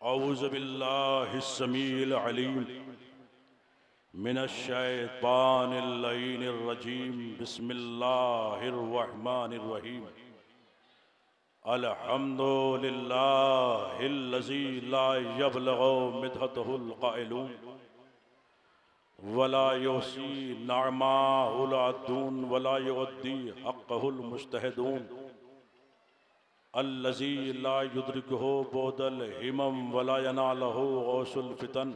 औज़ु बिल्लाहिस्समीइल अलीम मिनश्शैतानिर लईनिर रजीम बिस्मिल्लाहिर रहमानिर रहीम अल्हम्दुलिल्लाहिल्लज़ी ला यब्लगु मिदहतहुल क़ाइलून वला युहसी नअमाहुल अद्दून वला युअद्दी हक़्क़हुल मुज्तहिदून अल्लज़ी ला युद्रिकुहु बुअदल हिमम वला यनालहु गौसुल फितन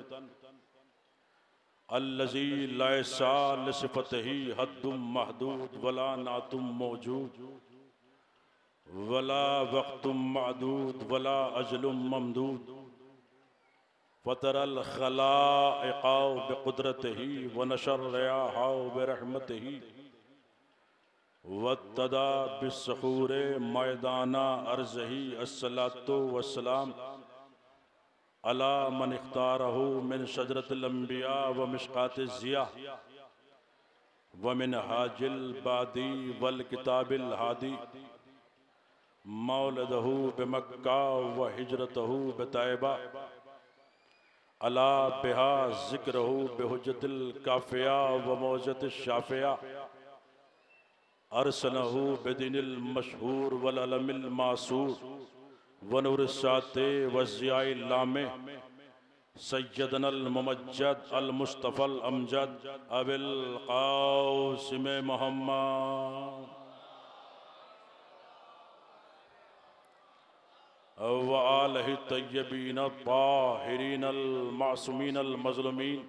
अल्लज़ी लैसा लिसिफ़तिही हद्दुम महदूद वला नातुम मौजूद वला वक़्तुम मअदूद वला अजलुम ममदूद फ़तरल ख़लाइक़ा बिक़ुदरतिही व नशर रियाहा बिरहमतिही वत्तदा बिस्सखूरे मैदाना अर्ज़ही अस्सलातु वस्सलाम अला मन इख्तारहु मिन शजरतिल अंबिया व मिश्कातिज़ ज़िया व मिन हाजिल बादी वल किताबिल हादी मौलदहु बिमक्का व हिजरतहु बितैबा अला बिहा ज़िक्रहु बिहुज्जतिल काफ़िया व मौज़तिश शाफ़िया अरसलहु बिदीनिल मशहूर वल अलमिल मासूर व नूरिस्साते व ज़ियाइल लामे सय्यदनल मुमज्जद अल मुस्तफ़ल अमजद अबिल क़ासिम मुहम्मद व आलिहि तय्यबीन ताहिरीन अल मासूमीन अल मज़लूमीन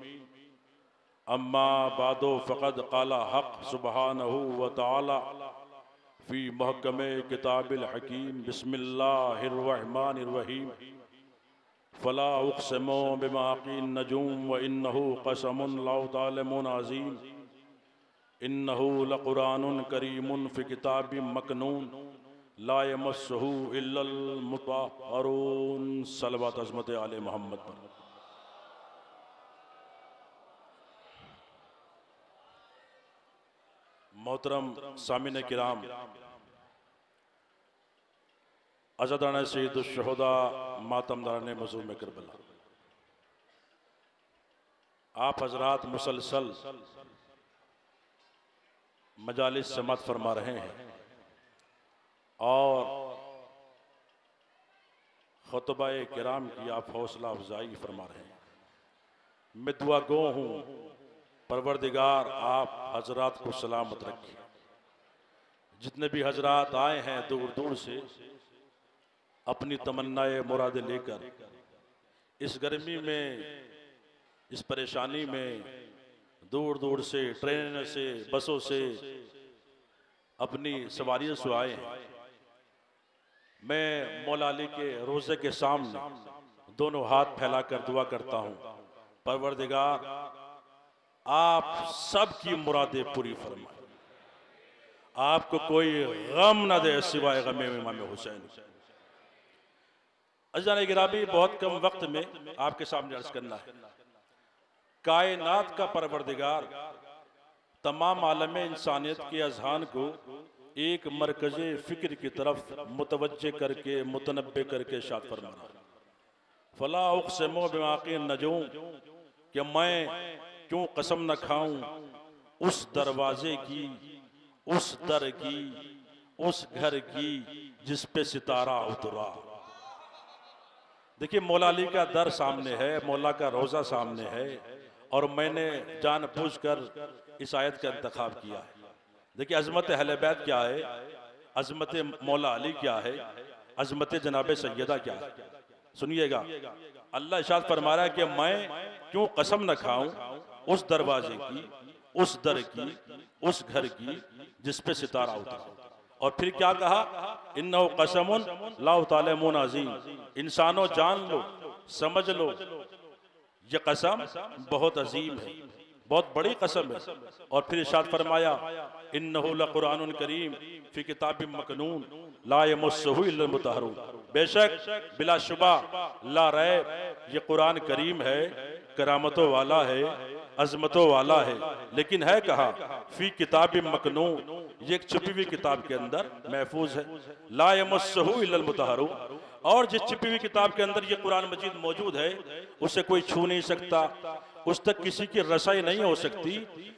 अम्मा बादो फ़क़द क़ाला हक़ सुब्हानहु व तआला फ़ी महकमे किताबिल हकीम बिस्मिल्लाहिर रहमानिर रहीम फ़ला उक़सिमु बिमवाक़िन नजूम व इन्नहु क़समुन लौ तालमून अज़ीम इन्नहु लक़ुरानुन करीमुन फ़ी किताबिम मकनून ला यमस्सुहु इल्लल मुतहहरून सलवत अज़मत आले मोहम्मद। मोहतरम सामिन किराम, अज़दान सय्यदुश्शुहदा मातमदारान मज़लूम में करबला, आप हजरात मुसलसल मजालिस समात फरमा रहे हैं और खुतबाए किराम की आप हौसला अफजाई फरमा रहे हैं। मैं दुआ गो हूँ परवरदिगार आप हजरात को सलामत रखें। जितने भी हजरात आए हैं दूर दूर से अपनी तमन्नाए मुरादे लेकर, इस गर्मी में, इस परेशानी में दूर दूर से ट्रेन से, बसों से, अपनी सवारियों से आए हैं। मैं मौला अली के रोज़े के सामने दोनों हाथ फैलाकर दुआ करता हूँ, परवरदिगार आप सबकी मुरादें पूरी फरमाए, आपको कोई गम न दे सिवाय गम इमाम हुसैन। अज़ान गिरामी, बहुत कम वक्त में आपके सामने अर्ज करना है। कायनात का परवरदिगार तमाम आलम इंसानियत के अज़हान को एक मरकज़े फ़िक्र की तरफ मुतवज्जे करके, मुतनब्बे करके शाद फरमा रहा है। फ़ला उक़सिमु बिमवाक़िन नजूम, कि मैं क्यों कसम न खाऊं उस दरवाजे की, उस दर की, उस घर की जिस पे सितारा उतरा। देखिए, मौला अली का दर सामने है, मौला का रोज़ा सामने है, और मैंने जानबूझकर इस आयत का इंतखाब किया है। देखिए, अज़मत अहले बैत क्या है, अज़मत मौला अली क्या है, अज़मत जनाब सैयदा क्या है। सुनिएगा, अल्लाह इरशाद फरमा रहा है कि मैं क्यों कसम न खाऊं उस दरवाजे की, उस दर की, उस घर की जिस पे सितारा उतरा। और फिर क्या कहा, इन्नहु क़समुन लौ तालमून अज़ीम, इंसानों जान लो, समझ लो, ये कसम बहुत अजीम है, बहुत बड़ी कसम है। और फिर इरशाद फरमाया, इन्नहु लक़ुरानुन करीम फ़ी किताबिम मकनून ला यमस्सुहु इल्लल मुतहहरून, बेशक बिलाशुबा ला रैब ये कुरान करीम है, करामतों वाला है, अजमतों वाला है, लेकिन है कहा फ़ी किताबिम मकनून, ये एक छुपी हुई किताब के अंदर महफूज है। ला यमस्सुहु इल्लल मुतहहरून, और जिस छिपी हुई किताब के अंदर ये कुरान मजीद मौजूद है उसे कोई छू नहीं सकता, उस तक किसी की रसाई नहीं हो सकती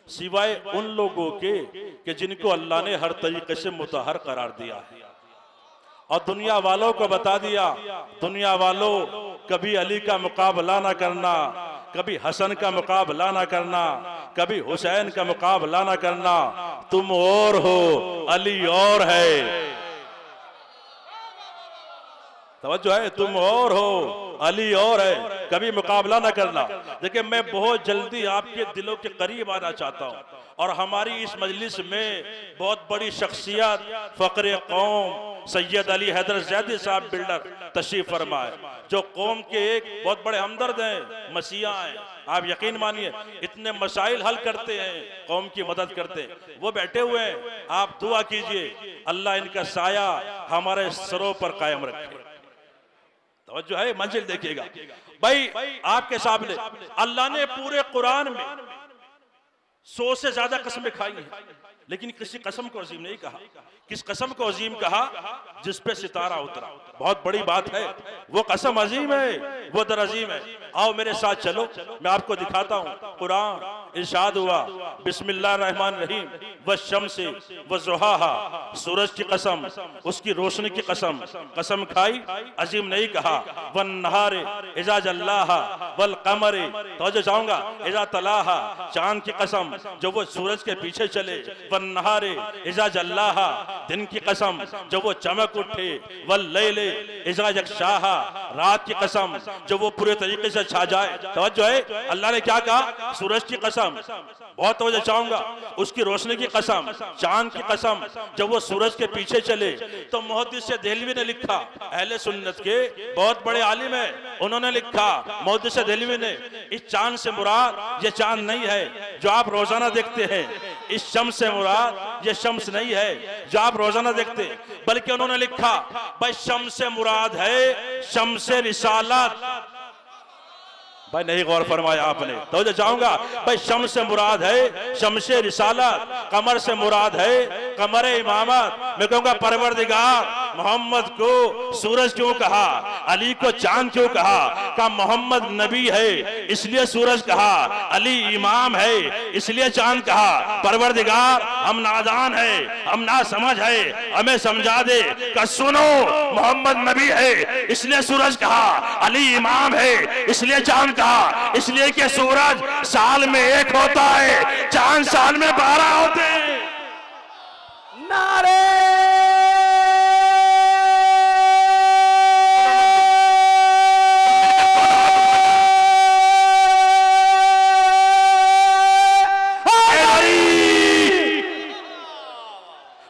सिवाय उन लोगों के कि जिनको अल्लाह ने हर तरीके से मुतहर करार दिया है। और दुनिया वालों को बता दिया, दुनिया वालों कभी अली का मुकाबला ना करना, कभी हसन का मुकाबला ना करना, कभी हुसैन का मुकाबला ना करना, तुम और हो अली और है। तवज्जो है, तुम और हो अली और है, कभी मुकाबला ना करना। देखिए मैं बहुत जल्दी आपके दिलों के करीब आना चाहता हूँ और हमारी इस मजलिस में बहुत बड़ी शख्सियत फकरे कौम सैयद अली हैदर ज़ैदी साहब बिल्डर तशरीफ फरमाए, जो कौम के एक बहुत बड़े हमदर्द हैं, मसीहा हैं। आप यकीन मानिए इतने मसाइल हल करते हैं, कौम की मदद करते हैं, वो बैठे हुए हैं। आप दुआ कीजिए अल्लाह इनका साया हमारे सरों पर कायम रखे। जो है मंजिल देखिएगा भाई आपके सामने अल्लाह ने पूरे कुरान में 100 से ज्यादा कसमें खाई हैं, लेकिन किसी कसम को अजीम नहीं कहा। किस कसम को अजीम कहा? जिस पे सितारा उतरा। बहुत बड़ी बात है, वो कसम अजीम है, वो दर अजीम है। आओ मेरे साथ चलो, मैं आपको दिखाता हूँ। कुरान इरशाद हुआ बिस्मिल्लाहिर्रहमानिर्रहीम वश्शम्सी वज़ुहाहा, सूरज की कसम, उसकी रोशनी की कसम। कसम खाई, अजीम नहीं कहा। वन्नहारे इज़ा जल्लाहा वल कमरे, तो जाऊंगा इज़ा तलाहा, चांद की कसम जो वो सूरज के पीछे चले। वन्नहारे इज़ा जल्लाहा, दिन की कसम जो वो चमक उठे। वल लैले इज़ा यग़शाहा, रात की कसम जो वो पूरे तरीके से छा जाए। तवज्जो है, अल्लाह ने क्या कहा? सूरज की कसम, बहुत तवज्जो चाहूंगा, उसकी रोशनी की कसम, चांद की कसम जब वो सूरज के पीछे चले। तो मुहद्दिस देहलवी ने लिखा, अहले सुन्नत के बहुत बड़े आलिम है, उन्होंने लिखा मुहद्दिस देहलवी ने, इस चांद से मुराद ये चांद नहीं है जो आप रोजाना देखते हैं, इस शम्स से मुराद ये शम्स नहीं है जो आप रोजाना देखते, बल्कि उन्होंने लिखा भाई शम्स से मुराद है शम्स रिसालत। भाई नहीं गौर फरमाया आपने, तो जो जाऊंगा भाई शम्स से मुराद है शम्स रिसालत, कमर से मुराद है कमर इमामत। मैं कहूंगा परवरदिगार मोहम्मद को सूरज क्यों कहा, अली को चांद क्यों कहा? का मोहम्मद नबी है इसलिए सूरज कहा, अली इमाम है इसलिए चांद कहा। परवरदिगार हम नादान है, हम ना समझ है, हमें समझा दे का सुनो मोहम्मद नबी है इसलिए सूरज कहा, अली इमाम है इसलिए चांद कहा। इसलिए कि सूरज साल में एक होता है, चांद साल में 12 होते हैं। नारे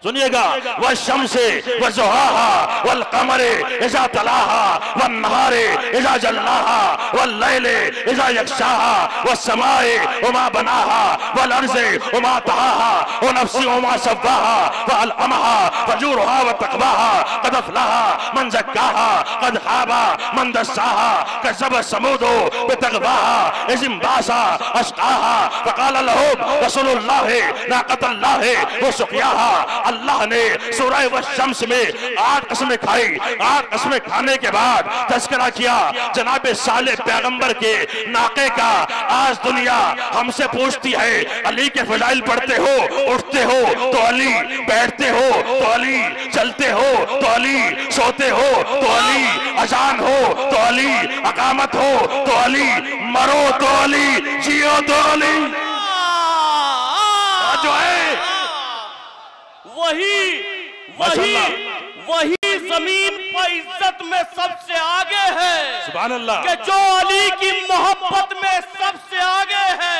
सुनिएगा, वह शम्से वह ज़ुहाहा वल कमरे इज़ा तलाहा वन नहारे इज़ा जल्लाहा वल लैले इज़ा यग़शाहा वस समाए वमा बनाहा वल अर्ज़े वमा तहाहा व नफ्सी वमा सव्वाहा व अलहमहा फजूरहा व तक़वाहा क़द अफ़लहा मन ज़क्काहा क़द ख़ाबा मन दस्साहा कज़्ज़ब समूदु बितग़वाहा इज़ इंबासा अश्क़ाहा फ़क़ाल लहुम रसूलुल्लाहि नाक़तुल्लाहि व सुक़याहा। अल्लाह ने सूरह वश्शम्स में 8 कसमें खाई। 8 कसमें खाने के बाद तज़किरा किया जनाब साले पैगंबर के नाके का। आज दुनिया हमसे पूछती है अली के फज़ाइल पढ़ते हो, उठते हो तो अली, बैठते हो तो अली, चलते हो तो अली, सोते हो तो अली, अजान हो तो अली, अकामत हो तो अली, मरो तो अली, जियो तो अली। जो है वही जमीन पर इज्जत में सबसे आगे है। सुभान अल्लाह। कि जो अली की मोहब्बत में सबसे आगे है।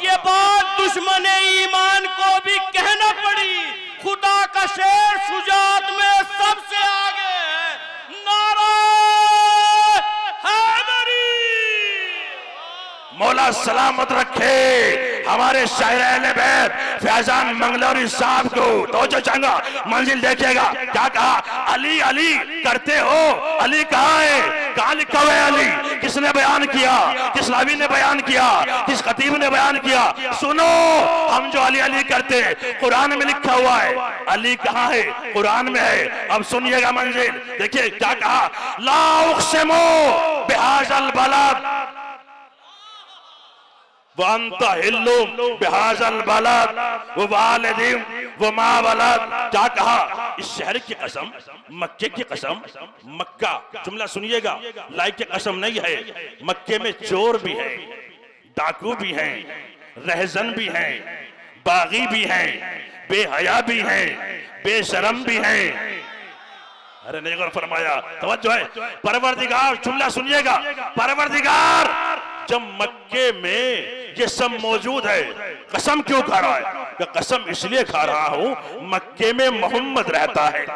ये बात दुश्मन ईमान को भी कहना पड़ी, खुदा का शेर शुजात में सबसे आगे है। नारा हैदरी। मौला सलामत रखे हमारे शायर अहले बैत फैजान मंगलौरी साहब को। तो जो चाहूंगा मंजिल देखिएगा, क्या कहा? अली अली करते हो, अली कहाँ है? कहाँ लिखा हुआ है अली? किसने बयान किया, किस रावी ने बयान किया, किस खतीब ने बयान किया? सुनो, हम जो अली अली करते हैं, कुरान में लिखा हुआ है। अली कहाँ है? कुरान में है। अब सुनिएगा मंजिल, देखिए क्या कहा, ला उक़सिमु बिहाज़ल बलद व अंता हिल्लुम बिहाज़ल बलद व वालिदिम व मा वलद। क्या कहा? इस शहर की कसम, मक्के की कसम। मक्का, जुमला सुनिएगा, लाइक की कसम नहीं है। मक्के में चोर भी है, डाकू भी हैं, रहजन भी हैं, बागी भी हैं, बेहया भी हैं, बेशरम भी हैं। अरे नहीं गौर फरमाया, तवज्जो है। परवरदिगार, जुमला सुनिएगा, परवरदिगार जब मक्के में ये सब मौजूद है, कसम क्यों खा रहा है? कि कसम इसलिए खा रहा हूं, मक्के में मोहम्मद रहता है।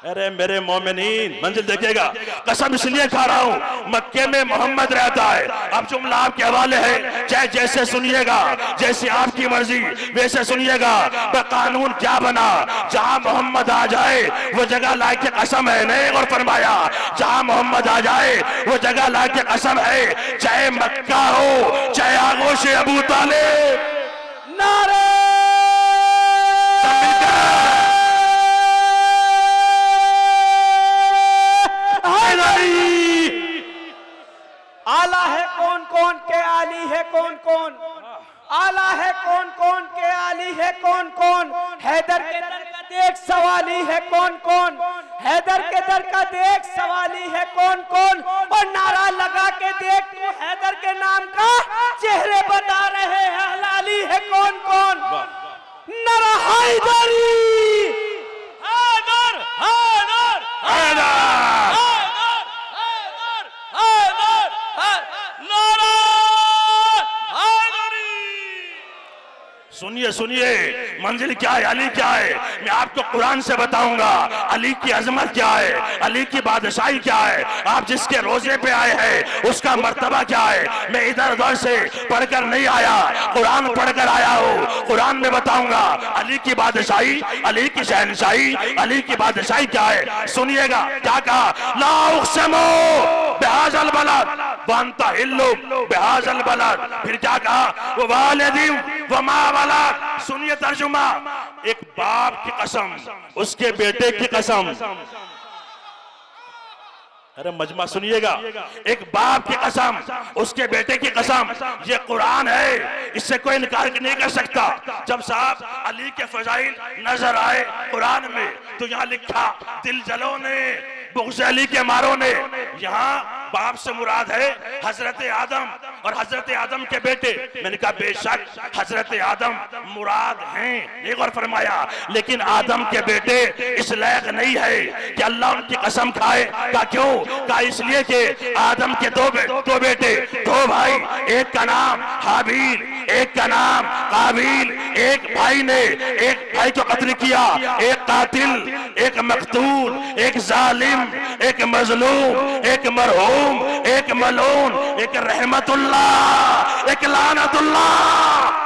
अरे मेरे मोमिनीन, मंजिल देखिएगा, कसम इसलिए खा रहा हूं, मक्के में मोहम्मद रहता है। अब जुमला आपके हवाले है, चाहे जैसे सुनिएगा, जैसे आपकी मर्जी वैसे सुनिएगा। पर कानून क्या बना, जहां मोहम्मद आ जाए वो जगह लायक की कसम है। नहीं और फरमाया, जहां मोहम्मद आ जाए वो जगह लायक की कसम है, चाहे मक्का हो चाहे आगोश अबू तालिब। नारे आला है कौन कौन के आली है कौन कौन, आला है कौन कौन के आली है कौन कौन, हैदर के दर का देख सवाली है कौन कौन, हैदर के दर का देख सवाली है कौन कौन। और नारा लगा के देख, तू हैदर के नाम का चेहरे बता रहे हैं, हलाली है कौन कौन। नारा हैदरी, हैदर हैदर हैदर। सुनिए सुनिए, मंजिल क्या है, अली क्या है, मैं आपको कुरान से बताऊंगा। अली की अजमत क्या है, अली की बादशाही क्या है। आप जिसके रोजे पे आए हैं उसका मर्तबा क्या है। मैं इधर उधर से पढ़कर नहीं आया, कुरान पढ़कर आया हूँ। कुरान में बताऊंगा अली की बादशाही, अली की शहनशाही, अली की बादशाही क्या है। सुनिएगा क्या कहा, ला उक़सिमु बिहाज़ल बलद व अंता हिल्लुम बिहाज़ल बलद। फिर क्या कहा, वो वालिदिम व मा वलद। सुनिए तर्जुमा, एक बाप की कसम, उसके बेटे की कसम। अरे मजमा सुनिएगा, एक बाप की कसम, उसके बेटे की कसम, ये कुरान है, इससे कोई इनकार नहीं कर सकता। जब साहब अली के फजाइल नजर आए कुरान में, तो यहाँ लिखा, दिल जलो ने बुग़्ज़ अली के मारो ने। यहाँ बाप से मुराद है हजरत आदम और हजरत आदम के बेटे। मैंने कहा बेशक हजरत आदम मुराद हैं, एक और फरमाया, लेकिन आदम के बेटे इस लायक नहीं है कि अल्लाह उनकी कसम खाए। का क्यों? का इसलिए कि आदम के दो बेटे, दो भाई, एक का नाम हाबील, एक का नाम काबिल। एक भाई ने एक भाई को कत्ल किया, एक कातिल, एक मकतूल, एक जालिम, एक मजलूम, एक मरहूम, एक मलून, एक रहमतुल्लाह, एक लानतुल्लाह।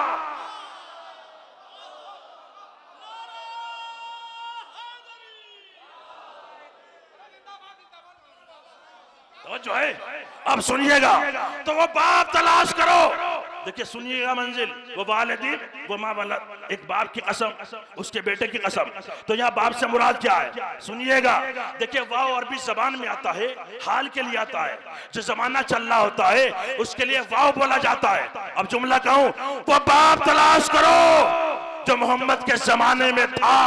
तो जो है, अब सुनिएगा, तो वो बाप तलाश करो। देखिए सुनिएगा मंजिल, वो वालिदिन वो मा वलद, एक बाप की कसम, उसके बेटे की कसम। तो यहाँ बाप से मुराद क्या है, सुनिएगा। देखिए वाव अरबी जबान में आता है, हाल के लिए आता है, जो जमाना चल रहा होता है उसके लिए वाव बोला जाता है। अब जुमला कहूं, वो बाप तलाश करो जो मोहम्मद के जमाने में था।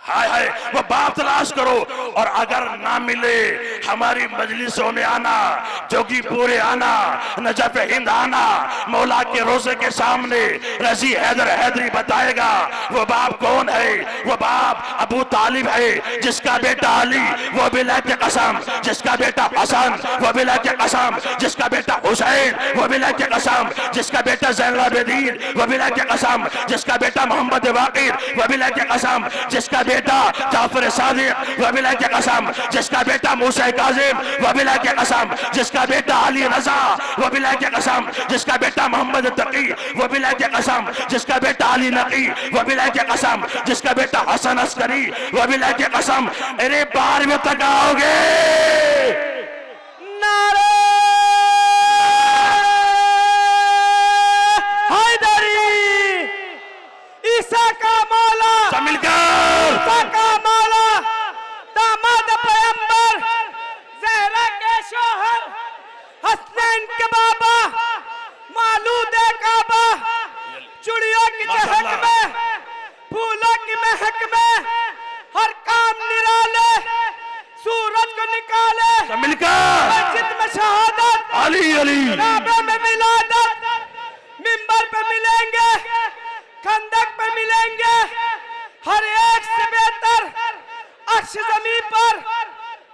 हाय हाय, वो बाप तलाश करो। और अगर ना मिले हमारी मजलिसों में आना, जोगी पूरे आना, नजफ हिंद आना, मौला के रोजे के सामने रजी हैदर हैदरी बताएगा वो बाप कौन है। वो बाप अबू तालिब है, जिसका बेटा अली वो बिला के कसम, जिसका बेटा हसन वो बिला के कसम, जिसका बेटा हुसैन वो बिला के कसम, जिसका बेटा ज़ैनुल आबिदीन वो बिला के कसम, जिसका बेटा मोहम्मद वाक़िर वो बिला के कसम, जिसका बेटा जाफर सादिक व बिला के कसम, जिसका बेटा मूसा काज़िम व बिला के कसम, जिसका बेटा अली रज़ा व बिला के कसम, जिसका बेटा मोहम्मद तकी व बिला के कसम, जिसका बेटा अली नकी व बिला के कसम, जिसका बेटा हसन अस्करी व बिला के कसम। अरे 12वें तक आओगे। मिलकर मस्जिद में शहादत, अली अली, काबे में विलादत, मिंबर पे मिलेंगे, खंदक पे मिलेंगे, हर एक से बेहतर अर्श ज़मीन पर,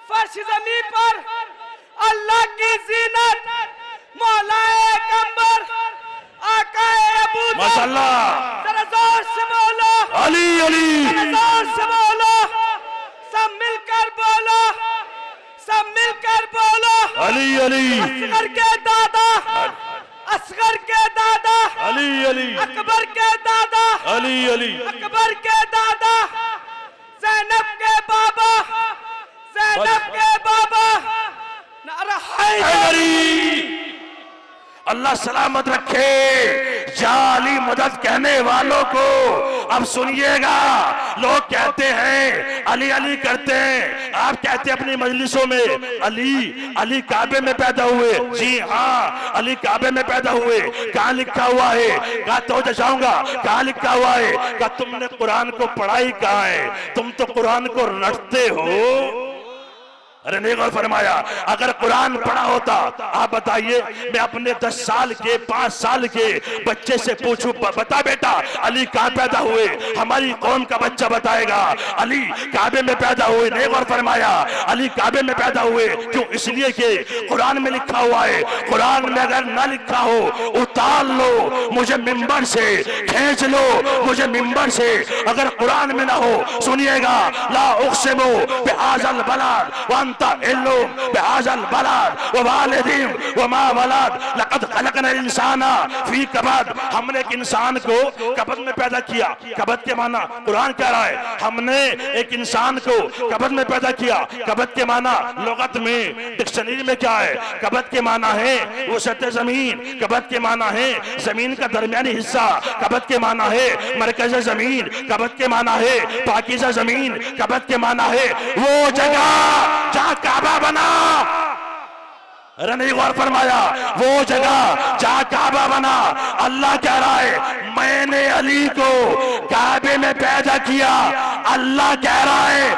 फर्श ज़मीन पर, अल्लाह की ज़ीनत, मौलाए कंबर, आकाए अबू ज़र, माशाअल्लाह, जरा जोर से बोलो अली अली, जरा जोर से बोलो, सब मिलकर बोलो, सब मिलकर बोलो, अली अली, असगर के दादा, असगर के दादा, अली अली, अकबर के दादा, अली अली, अकबर के दादा, ज़ैनब के बाबा, ज़ैनब के बाबा, नारा हैदरी। अल्लाह सलामत रखे जाली मदद कहने वालों को। अब सुनिएगा, लोग कहते हैं अली अली करते हैं, आप कहते हैं अपनी मजलिसों में अली अली काबे में पैदा हुए। जी हाँ, अली काबे में पैदा हुए। कहाँ लिखा हुआ है? कहा तो जाऊंगा, कहाँ लिखा हुआ है? कहा तुमने कुरान को पढ़ाई कहाँ है? तुम तो कुरान को रटते हो। अरे नहीं गौर फरमाया, अगर कुरान पढ़ा होता, आप बताइए, मैं अपने 10 साल के 5 साल के बच्चे से पूछूं, बता बेटा अली कहाँ पैदा हुए? हमारी कौम का बच्चा बताएगा अली काबे में पैदा हुए। नहीं गौर फरमाया, अली काबे में पैदा हुए। क्यों? इसलिए कि कुरान में लिखा हुआ है। कुरान में अगर ना लिखा हो, उतार लो मुझे मिंबर से, खींच लो मुझे मिंबर से। अगर कुरान में ना हो, सुनिएगा, ला उक़सिमु बिहाज़ल बलद व बिहाज़ल बलद व वालिदिन व मा वलद लक़द ख़लक़नल इंसाना फ़ी कबद। हमने एक इंसान को कबद में पैदा किया। कबद के माना कुरान कह रहा है, हमने एक इंसान को कबद में पैदा किया। कबद के माना लुगत में, डिक्शनरी में क्या है? कबद के माना है वसत ज़मीन, कबद के माना है जमीन का दरमियानी हिस्सा, कबद के माना है मरकज़ ज़मीन, कबद के माना है पाकीज़ा ज़मीन, कबद के माना है वो जगह जहां काबा बना। अरे नहीं गौर फरमाया, वो जगह जहां काबा बना। अल्लाह कह रहा है मैंने अली को काबे में पैदा किया। अल्लाह कह रहा है,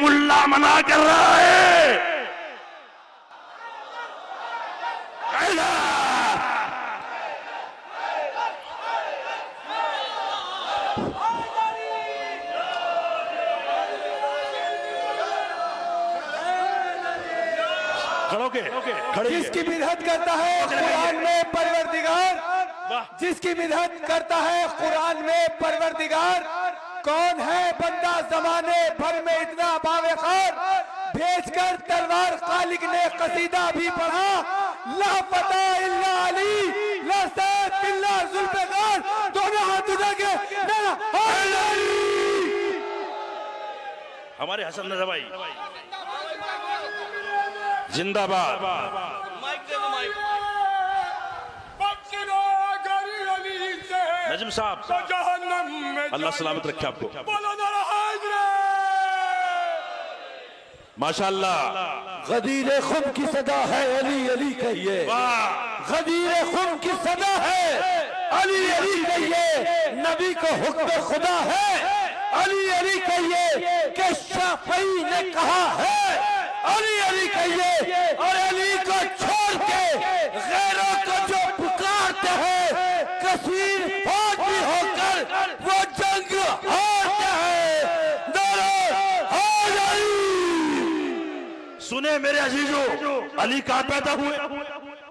मुल्ला मना कर रहा है। जिसकी बिदअत करता है कुरान में परवरदिगार, जिसकी बिदअत करता है कुरान में परवरदिगार, कौन है बंदा जमाने भर में इतना बावकार, भेजकर तलवार खालिक ने कसीदा भी पढ़ा, ला फता इल्ला अली ला सैफ इल्ला जुल्फ़िकार, दोनों हाथ उठा के मेरा हमारे हसन रज़ा भाई जिंदाबाद। नजम साहब, अल्लाह सलामत रखे आपको। माशाअल्लाह, गदीर खुम की सदा है अली अली कहिए, गदीर खुम की सदा है अली अली कहिए, नबी को हुक्म खुदा है अली अली कहिए, कि शाफई ने कहा है अली अली कहिए। और अली को छोड़ के गैरों को जो पुकारते हैं, कसीर फौज भी होकर वो जंग हारते हैं। सुने मेरे अजीजों, अली कहाँ पैदा हुए?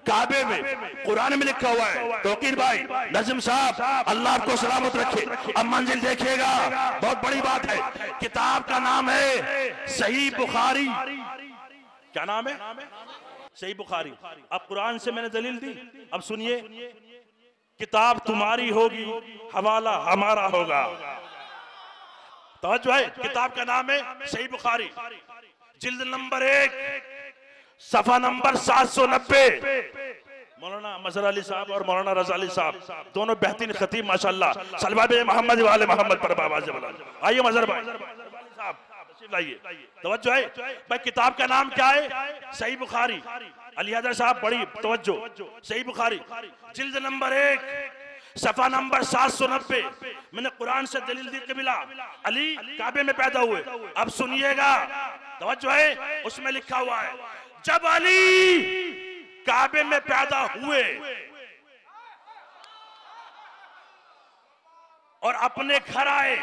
काबे में। कुरान में लिखा हुआ है। तौकीर भाई, नज़म साहब, अल्लाह आपको सलामत रखे। अब मंजिल देखिएगा, बहुत बड़ी बात है। किताब का नाम है सही बुखारी। क्या नाम है? सही बुखारी। अब कुरान से मैंने दलील दी, अब सुनिए, किताब तुम्हारी होगी, हवाला हमारा होगा। तवज्जो है, किताब का नाम है सही बुखारी, जिल्द नंबर 1, सफा नंबर 790। मौलाना मजहर अली साहब और मौलाना रजा अली साहब दोनों बेहतरीन खतीब माशाल्लाह। सलवा बे मोहम्मद वाले मोहम्मद पर आवाज़ बुला। आइए मजहर भाई साहब लाइए, तवज्जो है भाई। किताब का नाम क्या है? सही बुखारी। अली हैदर साहब बड़ी तवज्जो। सही बुखारी जिल्द नंबर 1, सफा नंबर 790। मैंने कुरान से दलील दी कि बिला अली काबे में पैदा हुए। अब सुनिएगा, तवज्जो है, उसमें लिखा हुआ है जब अली काबे में पैदा हुए और अपने घर आए,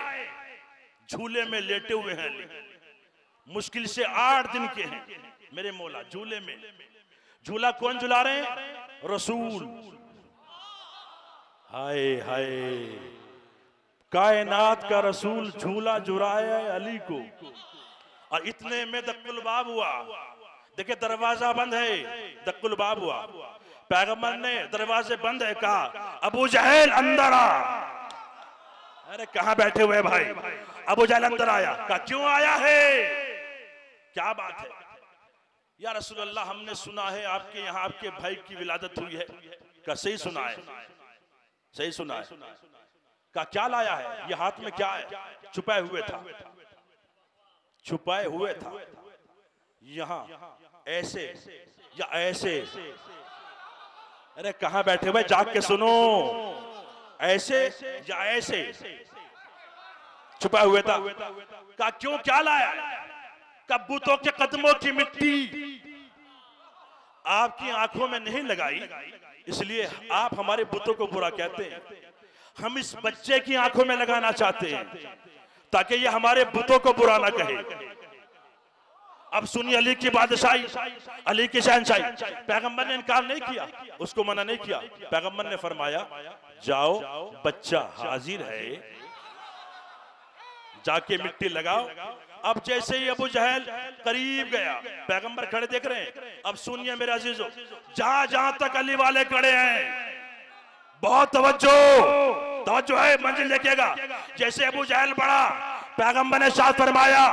झूले में लेटे हुए हैं अली, मुश्किल से 8 दिन के हैं मेरे मौला झूले में। झूला कौन झुला रहे हैं? रसूल। हाय हाय, कायनात का रसूल झूला झुलाया है अली को। और इतने में दक्कुल बाब हुआ। देखिए दरवाजा बंद है, दक्कुल बाब हुआ। पैगंबर ने दरवाजे बंद है कहा अबू जहल अंदर आ। अरे कहां बैठे हुए भाई? अबू जहल अंदर आया। कहा क्यों आया है, क्या बात है? या रसूलल्लाह हमने सुना है आपके यहाँ आपके भाई की विलादत हुई है। का सही सुना है, सही सुना है। का क्या लाया है? ये हाथ में क्या है? छुपाए हुए था, छुपाए हुए था। यहाँ ऐसे या ऐसे? अरे कहां बैठे हुए, जाग के सुनो। ऐसे या ऐसे छुपाए हुए था। का क्यों, क्या लाया? कबूतों के कदमों की मिट्टी आपकी आंखों में नहीं लगाई, इसलिए आप हमारे बुतों को बुरा कहते हैं। हम इस बच्चे की आंखों में लगाना चाहते हैं ताकि ये हमारे बुतों को बुरा ना कहे। अब सुनिए अली की बादशाही, अली की शहनशाही। पैगंबर ने इनकार नहीं किया, उसको मना नहीं किया। पैगंबर ने फरमाया जाओ बच्चा हाजिर है, जाके मिट्टी लगाओ। अब जैसे ही अबू जहल करीब गया, पैगंबर खड़े देख रहे हैं। अब सुनिए मेरे अजीजों, जहां जहां तक अली वाले खड़े हैं बहुत तवज्जो है, मंजिल देखिएगा। जैसे अबू जहल बढ़ा, पैगंबर ने साथ फरमाया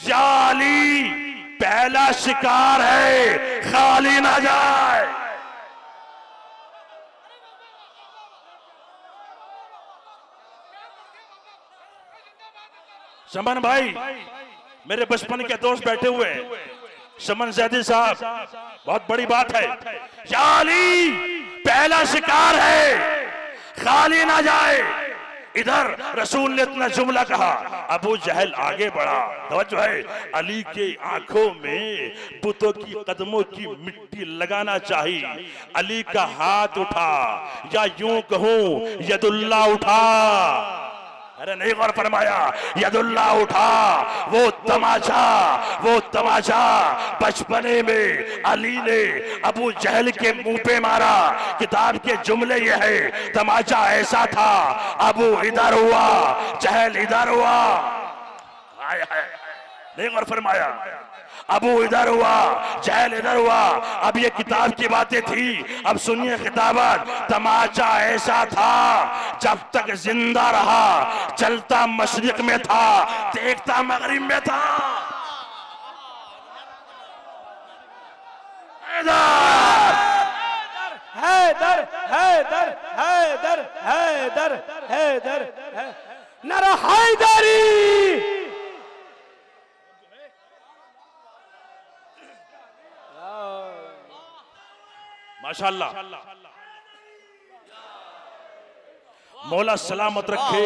या अली पहला शिकार है, खाली ना जाए। शमन भाई मेरे बचपन के दोस्त बैठे हुए हैं, शमन जैदी साहब, बहुत बड़ी बात है। या अली पहला शिकार है, खाली ना जाए। इधर रसूल ने इतना जुमला कहा, अबू जहल आगे बढ़ा। तवज्जो है, अली के आंखों में बुतों की कदमों की मिट्टी लगाना चाहिए। अली का हाथ उठा, या यूं कहूं यदुल्ला उठा। अरे नहीं गौर फरमाया, यदुल्ला उठा। वो तमाचा बचपने में अली ने अबू जहल के मुंह पे मारा। किताब के जुमले ये है, तमाचा ऐसा था, अबू इधर हुआ, जहल इधर हुआ। हाय हाय, नहीं गौर फरमाया, अबू इधर हुआ, जहल इधर हुआ। अब ये किताब की बातें थी, अब सुनिए खिताबत। तमाचा ऐसा था, जब तक जिंदा रहा, चलता मशरिक में था, देखता मगरिब में था। हैदर हैदर हैदर हैदर हैदर नारा हैदरी। माशाअल्लाह, मौला सलामत रखे।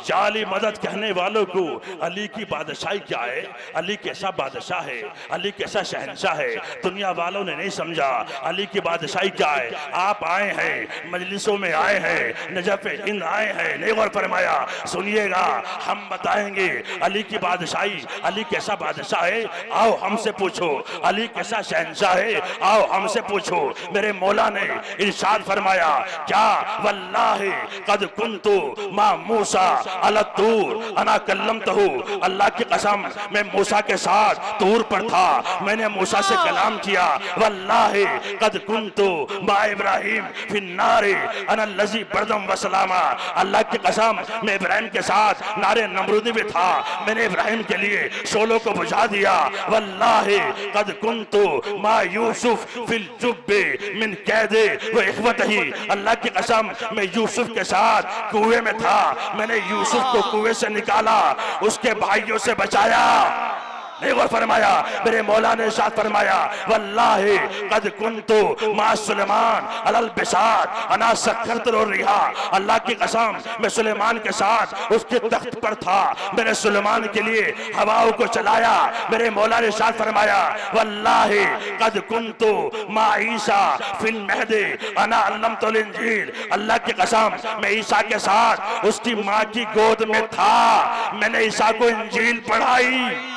जाली मदद कहने वालों को अली की बादशाही क्या है, अली कैसा बादशाह है, अली कैसा शहनशाह है, दुनिया वालों ने नहीं समझा। अली की बादशाही क्या है? आप आए हैं, मजलिसों में आए हैं, नजफ हिंद आए हैं, नहीं गौर फरमाया। सुनिएगा, हम बताएंगे अली की बादशाही, अली कैसा बादशाह है, आओ हमसे पूछो। अली कैसा शहनशाह है, आओ हमसे पूछो। मेरे मौला ने इरशाद फरमाया, क्या वल्लाहि कद कुन्तु मा मूसा अला तूर अना कल्लमतहु। अल्लाह की कसम, मैं मूसा के साथ तूर पर था, मैंने मूसा से कलाम किया। वल्लाहि कद कुन्तु मा इब्राहिम फिन्नारे अना लजी बरदम व सलामा। अल्लाह की कसम, मैं इब्राहिम के साथ नारे नमरूदी में था, मैंने इब्राहिम के लिए शोलों को बुझा दिया। वल्लाहि कद कुन्तु मा यूसुफ फिल जुब्बे मिन कैदे व इख्वतही। अल्लाह की कसम, मैं यूसुफ के साथ कुएं में था, मैंने यूसुफ को कुएं से निकाला, उसके भाइयों से बचाया। नहीं गौर फरमाया, मेरे मौला ने इरशाद फरमाया वल्लाहि कद कुन्तु मा सुलेमान अलल बिसात अना सक्खरतु रिहा, अल्लाह की कसम मैं सुलेमान के साथ उसके तख्त पर था, मैंने सुलेमान के लिए हवाओं को चलाया। मेरे मौला ने इरशाद फरमाया वल्लाहि कद कुन्तु मा ईसा फिल महदी अना अल्लमतुल इंजील, अल्लाह की कसम मैं ईसा के साथ उसकी माँ की गोद में था, मैंने ईसा को इंजील पढ़ाई।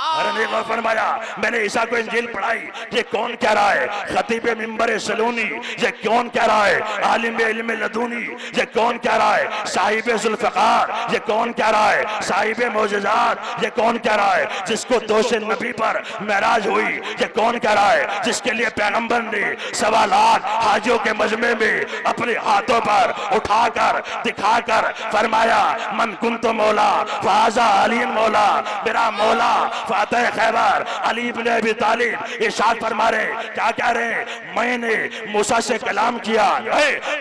अरे नहीं गौर फरमाया, मैंने ईसा को इंजील पढ़ाई। ये कौन कह रहा है? खतीब मिंबर सलूनी। ये कौन कह रहा है? आलिम इल्म लदूनी। ये कौन कह रहा है? साहिब जुल्फ़िकार। ये कौन कह रहा है? साहिब मौजज़ात। ये कौन कह रहा है? जिसको दोष नबी पर मेराज हुई। ये कौन कह रहा है? जिसके लिए पैगंबर ने सवालात हाजियों के मजमे में अपने हाथों पर उठाकर दिखाकर फरमाया मन कुन्तु मौला फ़ाज़ा अली मौला, मेरा मौला फातह खैबर अली इब्न अबी तालिब। इरशाद फरमा रहे, क्या कह रहे? मैंने मूसा से कलाम किया,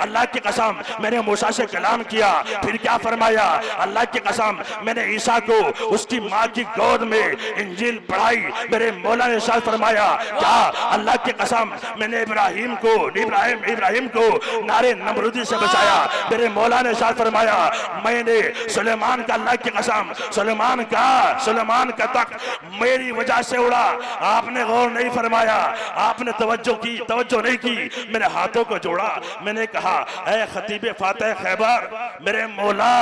अल्लाह की कसम मैंने मूसा से कलाम किया। फिर क्या फरमाया? अल्लाह की कसम मैंने ईसा को उसकी माँ की गोद में इंजील पढ़ाई। मेरे मौला ने इरशाद फरमाया, क्या? अल्लाह की कसम मैंने इब्राहिम को नारे नमरूदी से बचाया। मेरे मौला ने इरशाद फरमाया मैंने सुलेमान का, अल्लाह की कसम सुलेमान का तख्त मेरी वजह से उड़ा। आपने गौर नहीं फरमाया, आपने तवज्जो नहीं की। मैंने हाथों को जोड़ा, मैंने कहा ऐ खतीब फातह खैबर, मेरे मौला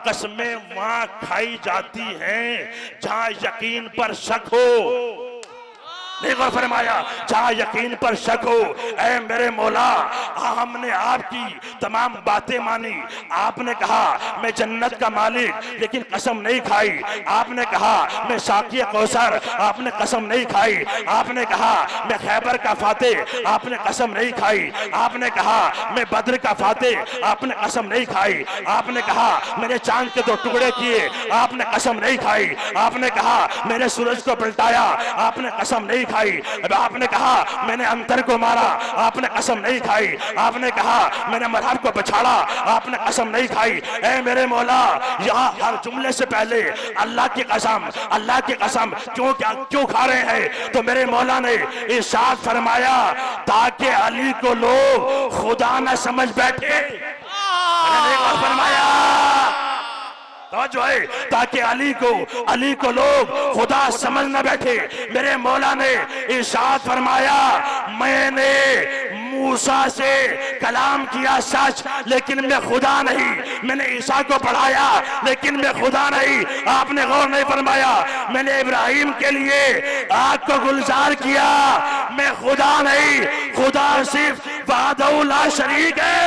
कसमें वहां खाई जाती हैं जहां यकीन पर शक हो। नहीं गौर फरमाया, जहां यकीन पर शक हो। ऐ मेरे मौला हमने आपकी तमाम बातें मानी। आपने कहा मैं जन्नत का मालिक, लेकिन कसम नहीं खाई। आपने कहा मैं साक़ी कौसर, आपने कसम नहीं खाई। आपने कहा मैं खैबर का फातेह, आपने कसम नहीं खाई। आपने कहा मैं बद्र का फातेह, आपने कसम नहीं खाई। आपने कहा मैंने चांद के 2 टुकड़े किए, आपने कसम नहीं खाई। आपने कहा मैंने सूरज को पलटाया, आपने कसम नहीं खाई। आपने कहा मैंने अंतर को मारा, आपने कसम नहीं खाई। आपने कहा मैंने मरहब को बछाड़ा, आपने कसम नहीं खाई। ऐ मेरे मौला, यहाँ हर जुमले से पहले अल्लाह की कसम क्यों खा रहे हैं? तो मेरे मौला ने इरशाद फरमाया ताकि अली को लोग खुदा न समझ बैठे। फरमाया जो है ताकि अली को लोग खुदा समझ न बैठे। मेरे मौला ने इरशाद फरमाया मैंने मूसा से कलाम किया सच, लेकिन मैं खुदा नहीं। मैंने ईसा को पढ़ाया, लेकिन मैं खुदा नहीं। आपने गौर नहीं फरमाया, मैंने इब्राहिम के लिए आग को गुलजार किया, मैं खुदा नहीं। खुदा सिर्फ वहदहू ला शरीक है,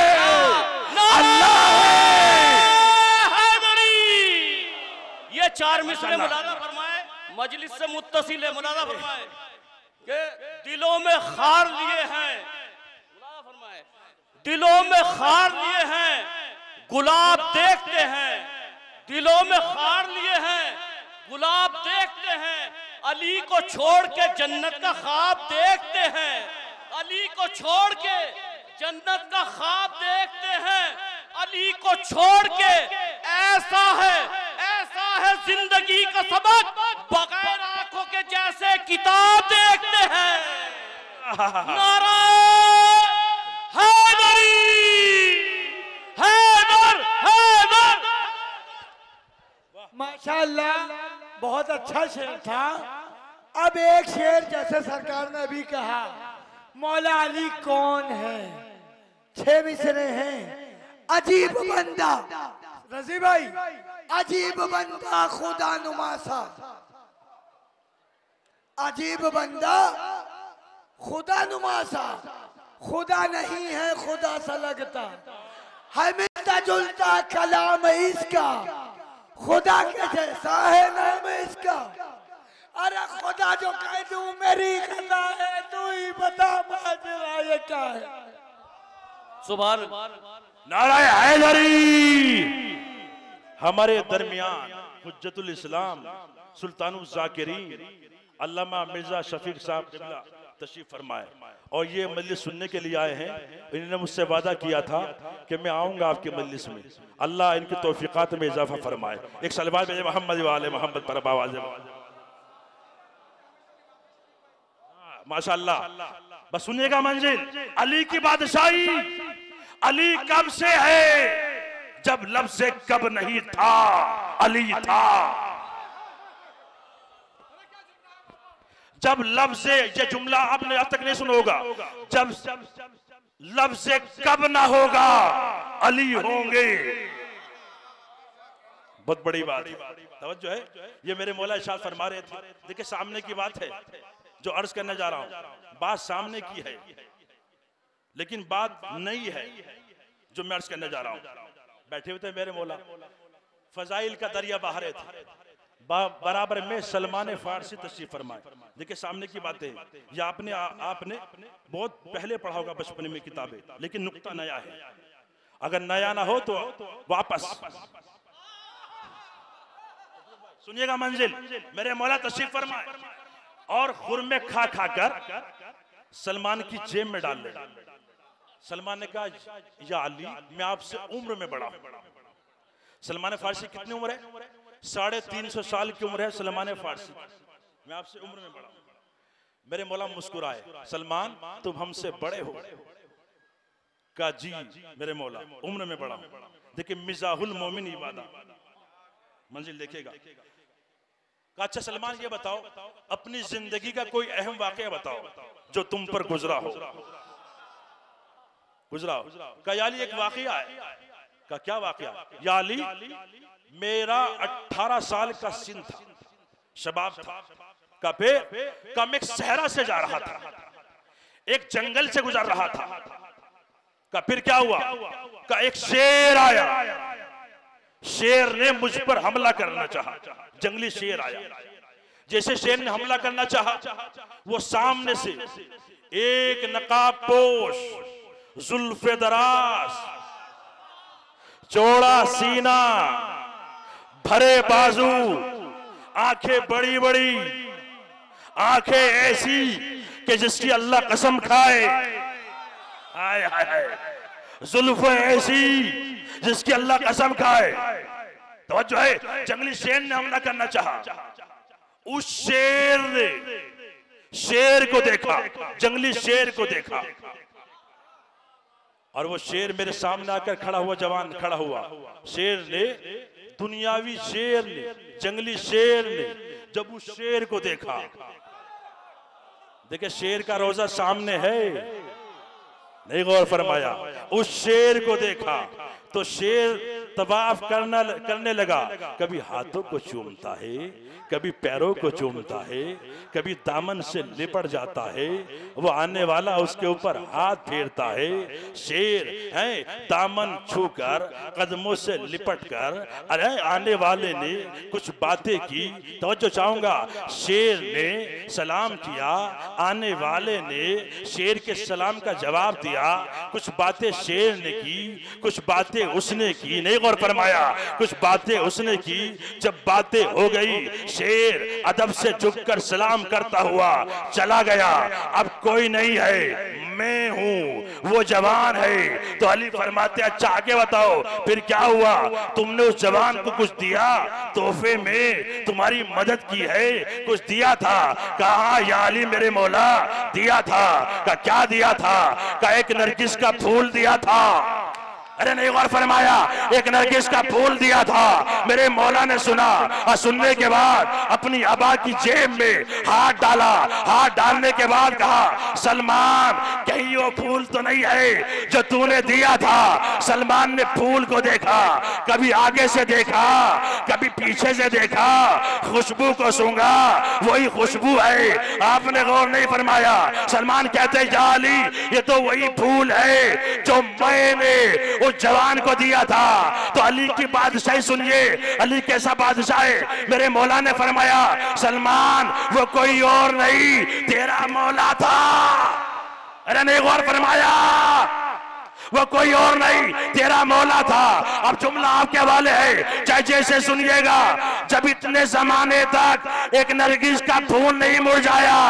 अल्लाह है। ये 4 मिसरे मुलादा फरमाए, मजलिस से मुत्तसिल है। मुलादा फरमाए कि दिलों में खार लिए हैं, मुलादा फरमाए दिलों में खार लिए हैं, गुलाब देखते हैं। दिलों में खार लिए हैं, गुलाब देखते हैं। अली को छोड़ के जन्नत का ख्वाब देखते हैं। अली को छोड़ के जन्नत का ख्वाब देखते हैं। अली को छोड़ के ऐसा है जिंदगी का सबक, बगैर आंखों के जैसे किताब देखते हैं। नारा हैदरी, हैदर, हैदर। माशाअल्लाह, बहुत अच्छा शेर था। अब एक शेर जैसे सरकार ने अभी कहा, मौला अली कौन है? 6 मिसरे हैं। अजीब बंदा, रजी भाई, अजीब बंदा खुदा नुमासा, अजीब बंदा खुदा नुमासा, खुदा नहीं है खुदा सा लगता है, मिलता जुलता कलाम इसका, खुदा के जैसा है नाम इसका। अरे खुदा जो कह तू मेरी खता है, तू ही बता माजरा ये क्या है। सुभान नाराए हैदरी। हमारे दरमियान हुज्जतुल इस्लाम सुल्तानुल ज़ाकिरीन अल्लामा मिर्जा शफीक साहब क़िबला तशरीफ फरमाए और ये मजलिस सुनने के लिए आए हैं। इन्होंने मुझसे वादा किया था कि मैं आऊँगा आपके मजलिस में। अल्लाह इनकी तौफीक़ात में इजाफा फरमाए। एक सलवात में मोहम्मद वाले मोहम्मद पर आवाज़ माशाअल्लाह। बस सुनिएगा मंजिल, अली की बादशाही अली कब से है? जब लफ्ज़ कब नहीं था, अली था। जब लफ्ज़, ये जुमला आपने अब तक नहीं सुना होगा, जब लफ्ज़ कब ना होगा, अली होंगे। बहुत बड़ी बात है, तवज्जो है। ये मेरे मौला इरशाद फरमा रहे थे। देखिए सामने की बात है जो अर्ज करने जा रहा हूं, बात सामने की है लेकिन बात नहीं है जो मैं अर्ज करने जा रहा हूं। बैठे हुए थे मेरे मौला, फजाइल का दरिया बहा रहे थे, बराबर में सलमान फारसी तशरीफ फरमाए। देखिए सामने की बातें, ये आपने बहुत पहले पढ़ा होगा बचपन में किताबें, लेकिन नुक्ता नया है। अगर नया ना हो तो वापस सुनिएगा मंजिल। मेरे मौला तशरीफ फरमाए और खुरमे खा खा कर सलमान की जेब में डाल ले। सलमान ने कहा, या अली, मैं आपसे उम्र में बड़ा हूं। सलमान फारसी कितनी उम्र है? 350 साल की उम्र है सलमान फारसी। मैं आपसे उम्र में बड़ा हूं। मेरे मौला मुस्कुराए, सलमान तुम हमसे बड़े हो? का जी मेरे मौला उम्र में बड़ा हूं। देखिए मिजाहुल मोमिन इबादा, मंजिल देखेगा। अच्छा सलमान ये बताओ, अपनी जिंदगी का कोई अहम वाकया बताओ जो तुम पर गुजरा हो। का याली एक वाकया है। का क्या वाकया? याली मेरा 18 साल का सिन था, शबाब था। का फिर मैं एक सहरा से जा रहा था, एक जंगल से गुजर रहा था। का फिर क्या हुआ? का एक शेर आया, शेर ने मुझ पर हमला करना चाहा। जंगली शेर आया, जैसे शेर ने हमला करना चाहा, वो सामने से एक नकाबपोश, जुल्फे दराज, चौड़ा सीना, भरे बाजू, आंखें बड़ी बड़ी, आंखें ऐसी कि जिसकी अल्लाह कसम खाए, हाय हाय हाय, जुल्फे ऐसी जिसकी अल्लाह कसम खाए। तवज्जो है, जंगली शेर ने हमला करना चाहा। उस शेर ने शेर को देखा, जंगली शेर को देखा, और वो शेर मेरे सामने आकर खड़ा हुआ, जवान खड़ा हुआ। शेर ने, दुनियावी शेर ने, जंगली शेर ने जब उस शेर को देखा, देखिए शेर का रोजा सामने है, नहीं गौर फरमाया। उस शेर को देखा तो शेर तवाफ करने लगा। कभी हाथों को चूमता है, कभी पैरों को चूमता है, कभी दामन से लिपट जाता है। वो आने वाला उसके ऊपर हाथ फेरता है। शेर है, दामन छूकर, कदमों से लिपट कर, अरे आने वाले ने कुछ बातें की। तवज्जो चाहूंगा, शेर ने सलाम किया, आने वाले ने शेर के सलाम का जवाब दिया। कुछ बातें शेर ने की, कुछ बातें उसने की, नहीं गौर फरमाया। कुछ बातें उसने की, जब बातें हो गई, शेर अदब से झुककर सलाम करता हुआ चला गया। अब कोई नहीं है, मैं हूं, वो जवान है। तो अली फरमाते, अच्छा आगे बताओ फिर क्या हुआ? तुमने उस जवान को कुछ दिया, तोहफे में तुम्हारी मदद की है, कुछ दिया था? कहा या अली मेरे मौला दिया था। का क्या दिया था? का एक नरगिस का फूल दिया था। अरे नहीं गौर फरमाया, एक नरगिस का फूल दिया था। मेरे मौला ने सुना और सुनने के बाद अपनी अबा की जेब में हाथ डाला। हाथ डालने के बाद कहा, सलमान कहीं वो फूल तो नहीं है जो तूने दिया था? सलमान ने फूल को देखा, कभी आगे से देखा, कभी पीछे से देखा, खुशबू को सूंघा, वही खुशबू है। आपने गौर नहीं फरमाया। सलमान कहते, या अली ये तो वही फूल है जो मैंने उस जवान को दिया था। तो अली की बादशाही सुनिए, अली कैसा बादशाह है। मेरे मौला ने फरमाया, सलमान वो कोई और नहीं तेरा मौला था। अरे नहीं गौर फरमाया, वो कोई और नहीं तेरा मौला था। अब जुमला आपके हवाले है, चाहे जैसे सुनिएगा। जब इतने जमाने तक एक नरगिस का फूल नहीं मुरझाया,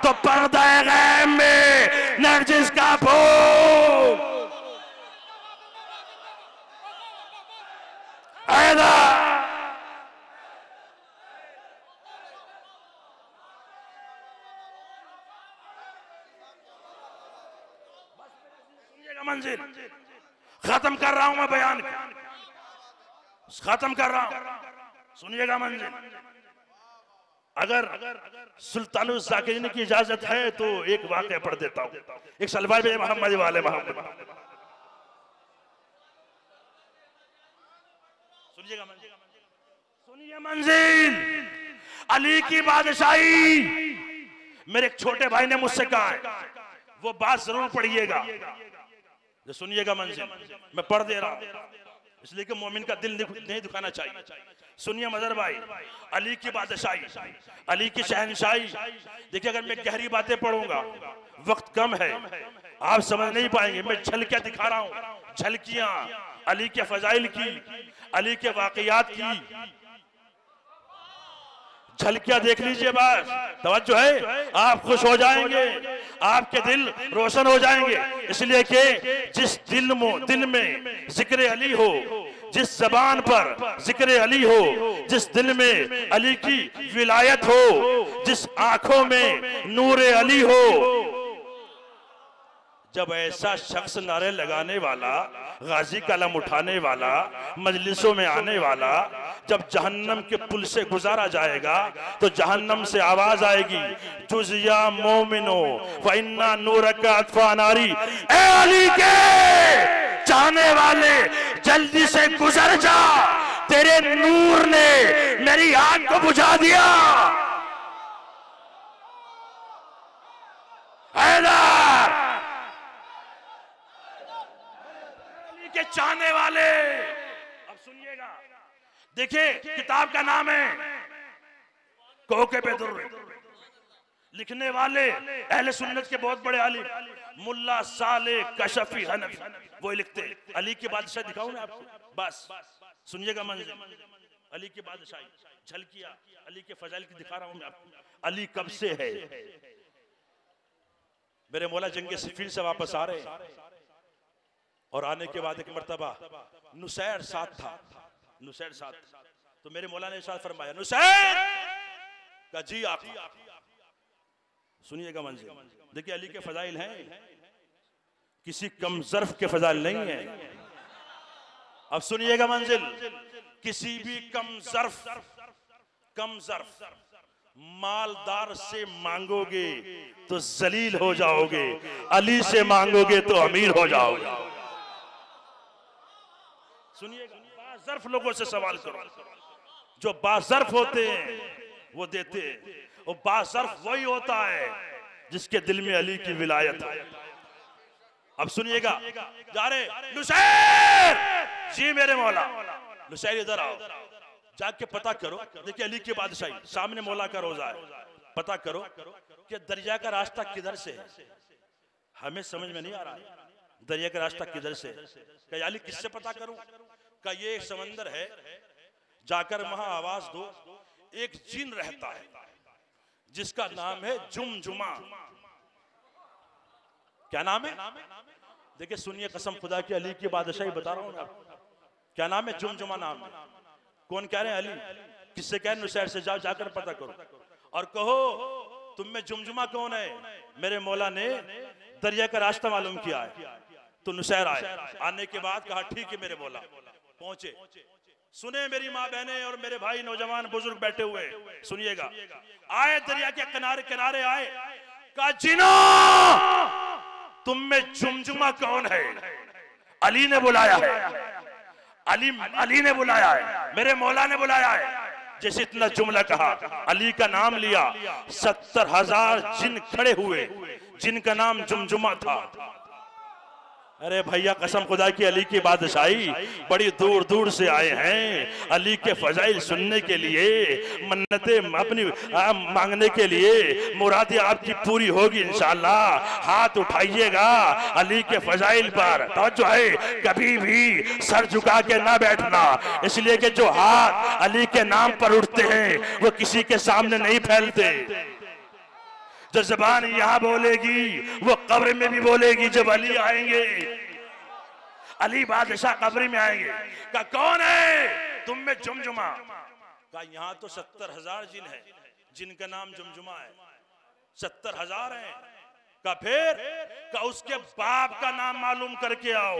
तो पर्दा गैब में नरगिस का फूल आएगा। सुनिएगा मंजिल, खत्म कर रहा हूं मैं बयान, खत्म कर रहा हूं, सुनिएगा मंजिल। अगर सुल्तानुल ज़ाकिरीन की इजाजत है तो एक वाक़या पढ़ देता हूं, एक सलवा में मोहम्मद वाले मोहम्मद। सुनिएगा मंजिल, सुनिए मंजिल। अली की बादशाही, मेरे एक छोटे भाई ने मुझसे कहा है, वो बात जरूर पढ़िएगा। सुनिएगा मंजिल, मैं पढ़ दे रहा हूं इसलिए कि मोमिन का दिल नहीं दुखाना चाहिए। सुनिए मदर भाई, अली की बादशाही, अली की शहनशाही। देखिए अगर मैं गहरी बातें पढ़ूंगा, वक्त कम है, आप समझ नहीं पाएंगे। मैं झलकियां दिखा रहा हूं, झलकियां अली के फजाइल की, अली के वाकयात की झलकियां देख लीजिए, बस तवज्जो है, आप खुश हो जाएंगे, आपके दिल रोशन हो जाएंगे। इसलिए कि जिस दिल में जिक्र अली हो, जिस जबान पर जिक्र अली हो, जिस दिल में अली की विलायत हो, जिस आंखों में नूर अली हो, जब ऐसा शख्स नारे लगाने वाला, गाजी कलम उठाने वाला, मजलिसों में आने वाला, जब जहन्नम के पुल से गुजारा जाएगा तो जहन्नम से आवाज आएगी, जुजिया मोमिनो फइन्ना नूरका अत्फा नारी। ए अली के चाहने वाले जल्दी से गुजर जा, तेरे नूर ने मेरी आग को बुझा दिया। के चाहने वाले, अब सुनिएगा, देखिए किताब का नाम है कोके पे दुर्र, लिखने वाले अहले सुन्नत के बहुत बड़े आलिम मुल्ला साले कशफी हनफी, वो लिखते अली की बादशाही दिखाऊं मैं आपको, बस सुनिएगा मंजिल। अली की बादशाही झलकिया अली के फजाइल की दिखा रहा हूं मैं आपको। अली कब से है, मेरे मौला जंगे सिफीन से वापस आ रहे हैं और आने के बाद एक मर्तबा नुसैर साथ था, नुसैर साथ, तो मेरे मौला ने साथ फरमाया नुसैर का जी आका। सुनिएगा मंजिल, देखिए अली के फजाइल हैं, किसी कम ज़र्फ के फजाइल नहीं है। अब सुनिएगा मंजिल, किसी भी कम ज़र्फ मालदार से मांगोगे तो जलील हो जाओगे, अली से मांगोगे तो अमीर हो जाओगे। सुनिएगा, बाज़र्फ लोगों से सवाल करो, जो बाज़र्फ होते हैं वो देते हैं, और बाज़र्फ वही होता है जिसके दिल में अली की विलायत है। अब सुनिएगा, जा रहे नुसैर जी मेरे मौला, नुसैर इधर आओ, जाके पता करो, देखिए अली की बादशाही सामने मौला का रोजा है, पता करो कि दरिया का रास्ता किधर से है। हमें समझ में नहीं आ रहा है दरिया का रास्ता किधर से, क्या अली किससे पता करूं? का ये एक समंदर है, जाकर वहां आवाज दो, एक जिन रहता है जिसका नाम है जुमजुमा। क्या नाम है? देखिए सुनिए, कसम खुदा की अली की बादशाही बता रहा हूं ना, क्या नाम है? जुमजुमा नाम है। कौन कह रहे हैं? अली। किससे कह रहे? नुसैर से जाओ, जाकर पता करो और कहो तुम में जुमजुमा कौन है। मेरे मौला ने दरिया का रास्ता मालूम किया है। तो नुसैर आए, आने के बाद कहा ठीक है मेरे मौला। पहुंचे, सुने मेरी माँ बहनें और मेरे भाई नौजवान बुजुर्ग बैठे हुए, सुनिएगा। आए दरिया के किनारे किनारे आए, कहा जिनो तुम में जुमजुमा कौन है? अली ने बुलाया है, अली ने बुलाया है, मेरे मौला ने बुलाया है। जैसे इतना जुमला कहा, अली का नाम लिया, 70,000 जिन खड़े हुए जिनका नाम जुमजुमा था। अरे भैया कसम खुदा की अली की बादशाही बड़ी दूर दूर से आए हैं अली के फजाइल सुनने के लिए, मन्नतें अपनी मांगने के लिए। मुरादें आपकी पूरी होगी इंशाअल्लाह। हाथ उठाइएगा अली के फजाइल पर, तवज्जो है, कभी भी सर झुका के ना बैठना, इसलिए कि जो हाथ अली के नाम पर उठते हैं वो किसी के सामने नहीं फैलते। जो ज़बान यहाँ बोलेगी वो कब्र में भी बोलेगी जब अली आएंगे। अली बादशाह कब्र में आएंगे। का कौन है तुम में जुमजुमा? का यहाँ तो 70,000 जिन है जिनका नाम जुमजुमा है, 70,000 है। का फिर का उसके बाप का नाम मालूम करके आओ।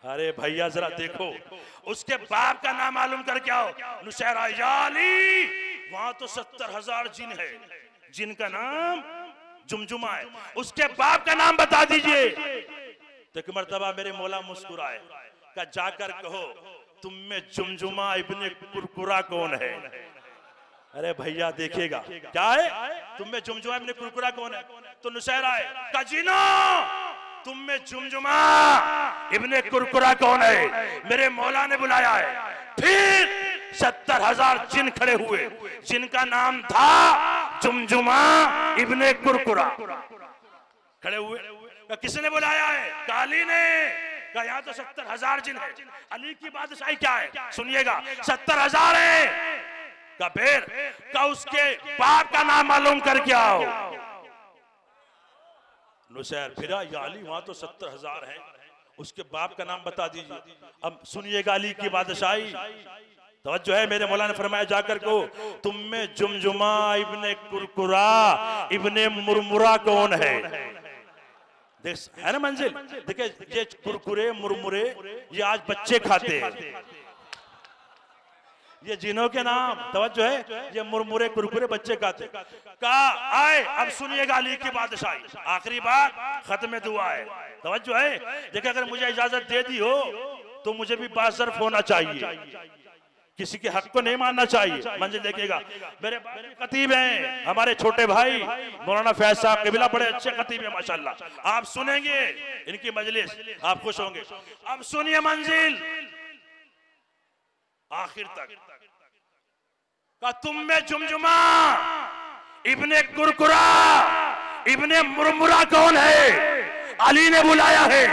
अरे भैया जरा देखो, उसके बाप का नाम मालूम करके आओ। नुसैर अली, वहां तो 70,000 जिन है, जिनका नाम जुमजुमा है, उसके बाप का नाम बता दीजिए। तो एक मर्तबा मेरे मौला मुस्कुराए, का जाकर कहो तुम में जुमजुमा इब्ने कुरकुरा कौन है। अरे भैया देखिएगा क्या है, तुम में जुमजुमा इब्ने कुरकुरा कौन है। तो नुसैर आए, का जीनो तुम में जुमजुमा इब्ने कुरकुरा कौन है। मेरे मौला ने बुलाया है। फिर 70,000 जिन खड़े हुए, जिनका नाम था जुमजुमा इब्ने कुरकुरा, खड़े हुए। किसने बुलाया है? अली ने। कहा यहाँ तो 70,000 जिन है, अली की बादशाही क्या है सुनिएगा, 70,000 है। का फिर का उसके बाप का नाम मालूम करके आओ। नुसैर फिरा, या अली वहां तो 70,000 है, उसके बाप का नाम बता दीजिए। अब सुनिएगा अली की बादशाही। तवज्जो है, मेरे मौला ने फरमाया जाकर को तुम में जुमजुमा इब्ने कुरकुरा इब्ने मुरमुरा कौन है। देख है ना मंजिल, देखिए ये कुरकुरे मुरमुरे ये आज बच्चे खाते हैं, ये जिनों के नाम। तवज्जो है, ये मुरमुरे कुरकुरे बच्चे खाते। कहा आए, अब सुनिएगा अली की बादशाही। आखिरी बात खत्म दुआ है। तवज्जो है, देखिए अगर मुझे इजाजत दे दी हो तो मुझे भी बाज़र्फ होना चाहिए, किसी के हक को नहीं मानना चाहिए। मंजिल देखिएगा, मेरे खतीब हैं हमारे छोटे भाई मौलाना फैज साहब क़िबला, बड़े अच्छे खतीब हैं माशाल्लाह। आप सुनेंगे इनकी मजलिस, आप खुश होंगे। अब सुनिए मंजिल आखिर तक। का तुम में जुमजुमा इब्ने कुरकुरा इब्ने मुरमुरा कौन है। अली ने बुलाया है,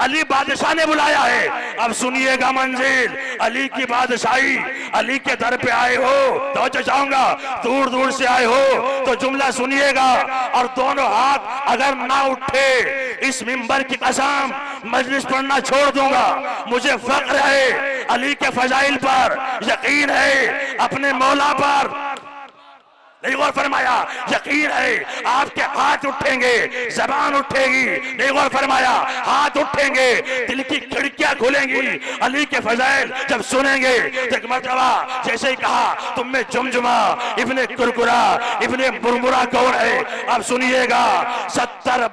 अली बादशाह ने बुलाया है। अब सुनिएगा मंजिल, अली की बादशाही, अली के दर पे आए हो तो चाहूंगा, दूर दूर से आए हो तो जुमला सुनिएगा। और दोनों हाथ अगर ना उठे, इस मिंबर की कसम मजलिस पढ़ना छोड़ दूंगा। मुझे फख्र है अली के फजाइल पर, यकीन है अपने मौला पर। नहीं गौर फरमाया, यकीन है आपके हाथ उठेंगे, जबान उठेगी। नहीं गौर फरमाया, हाथ उठेंगे, दिल की खिड़कियां खुलेंगी। अली के फजाइल जब सुनेंगे तो एक मर्तबा जैसे ही कहा तुम में जुमजुमा इब्ने कुरकुरा इब्ने मुरमुरा कौन है। अब सुनिएगा, 70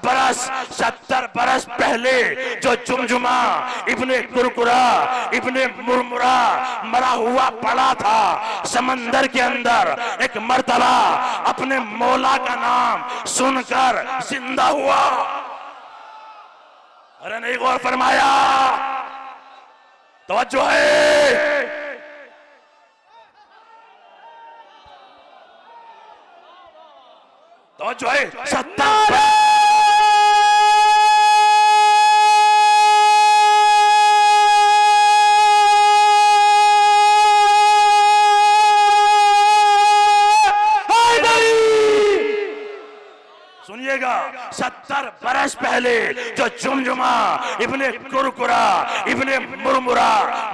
बरस पहले जो जुमजुमा इब्ने कुरकुरा इब्ने मुरमुरा मरा हुआ पड़ा था समंदर के अंदर, एक मर्तबा अपने मौला का नाम सुनकर जिंदा हुआ। अरे नहीं गौर फरमाया, तवज्जो है। तवज्जो है, 70 70 बरस पहले जो जुमजुमा इब्ने कुरकुरा इब्ने मुरमुरा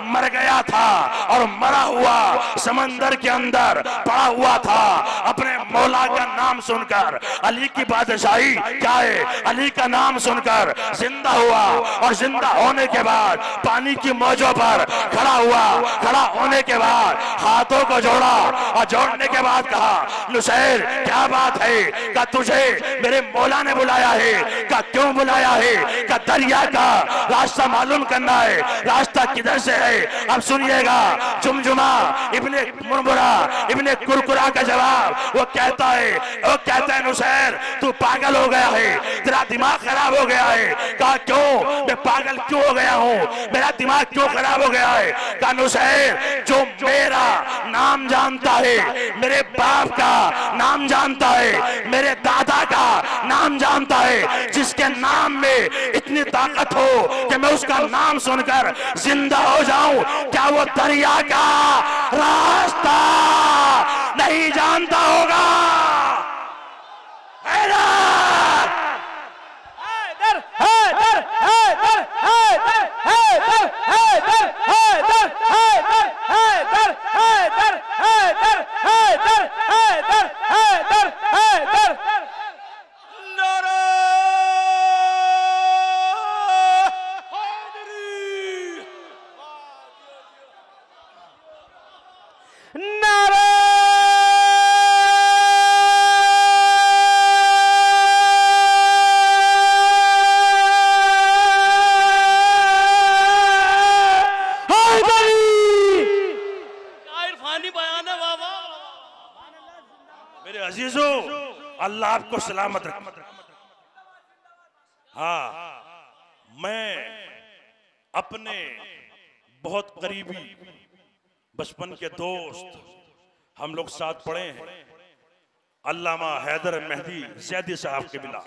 मर गया था और मरा हुआ समंदर के अंदर पड़ा हुआ था, अपने मौला का नाम सुनकर, अली की बादशाही क्या है, अली का नाम सुनकर जिंदा हुआ। और जिंदा होने के बाद पानी की मौजों पर खड़ा हुआ। खड़ा होने के बाद हाथों को जोड़ा और जोड़ने के बाद कहा, नुसैर क्या बात है, का तुझे मेरे मौला ने बुलाया है। का क्यों बुलाया है? का दरिया का रास्ता मालूम करना है, रास्ता किधर से है। अब सुनिएगा, जुमजुमा इब्ने मुरमुरा इब्ने कुरकुरा का जवाब वो कहता है नुसैर तू पागल हो गया है, तेरा दिमाग खराब हो गया है। कहा क्यों, मैं पागल क्यों हो गया हूँ, मेरा दिमाग क्यों खराब हो गया है। कहा नुसैर जो मेरा नाम जानता है, मेरे बाप का नाम जानता है, मेरे दादा का नाम जानता है, जिसके नाम में इतनी ताकत हो कि मैं उसका नाम सुनकर जिंदा हो जाऊं, क्या वो दरिया का रास्ता नहीं जानता होगा? अल्लाह आपको सलामत रखे। हाँ, मैं अपने बहुत करीबी बचपन के दोस्त, हम लोग साथ पढ़े हैं, अल्लामा हैदर मेहदी ज़ैदी साहब के बिला,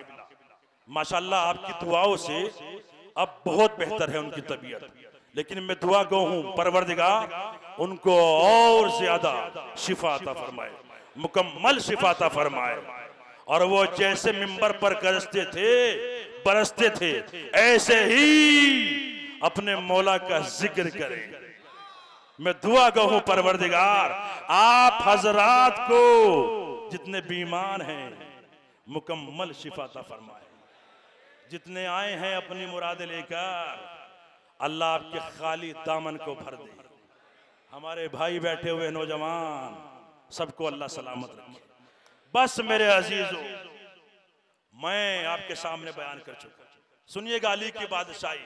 माशाल्लाह आपकी दुआओं से अब बहुत बेहतर है उनकी तबीयत। लेकिन मैं दुआ गो हूँ परवरदिगार उनको और ज्यादा शिफा अता फरमाए, मुकम्मल शिफा अता फरमाए, और वो जैसे मिंबर पर गरजते थे बरसते थे ऐसे ही अपने मौला का जिक्र करें। मैं दुआ गो हूँ परवरदिगार आप हजरात को जितने बीमार हैं मुकम्मल शिफा अता फरमाए, जितने आए हैं अपनी मुरादें लेकर अल्लाह आपके खाली दामन को भर दे। हमारे भाई बैठे हुए नौजवान सबको अल्लाह सलामत रखे। बस मेरे अजीजों, मैं आपके सामने बयान कर चुका। सुनिएगा अली की बादशाही,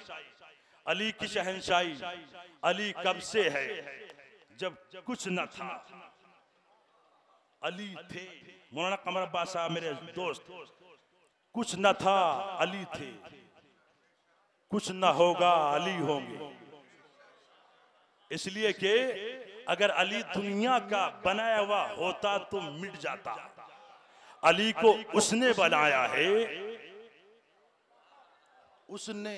अली की शहनशाही। अली कब से है? जब कुछ न था अली थे। मौलाना कमर अब्बास साहब मेरे दोस्त, कुछ न था अली थे, कुछ ना होगा अली होंगे। इसलिए कि अगर अली दुनिया का बनाया हुआ होता तो मिट जाता। अली को उसने बनाया है, उसने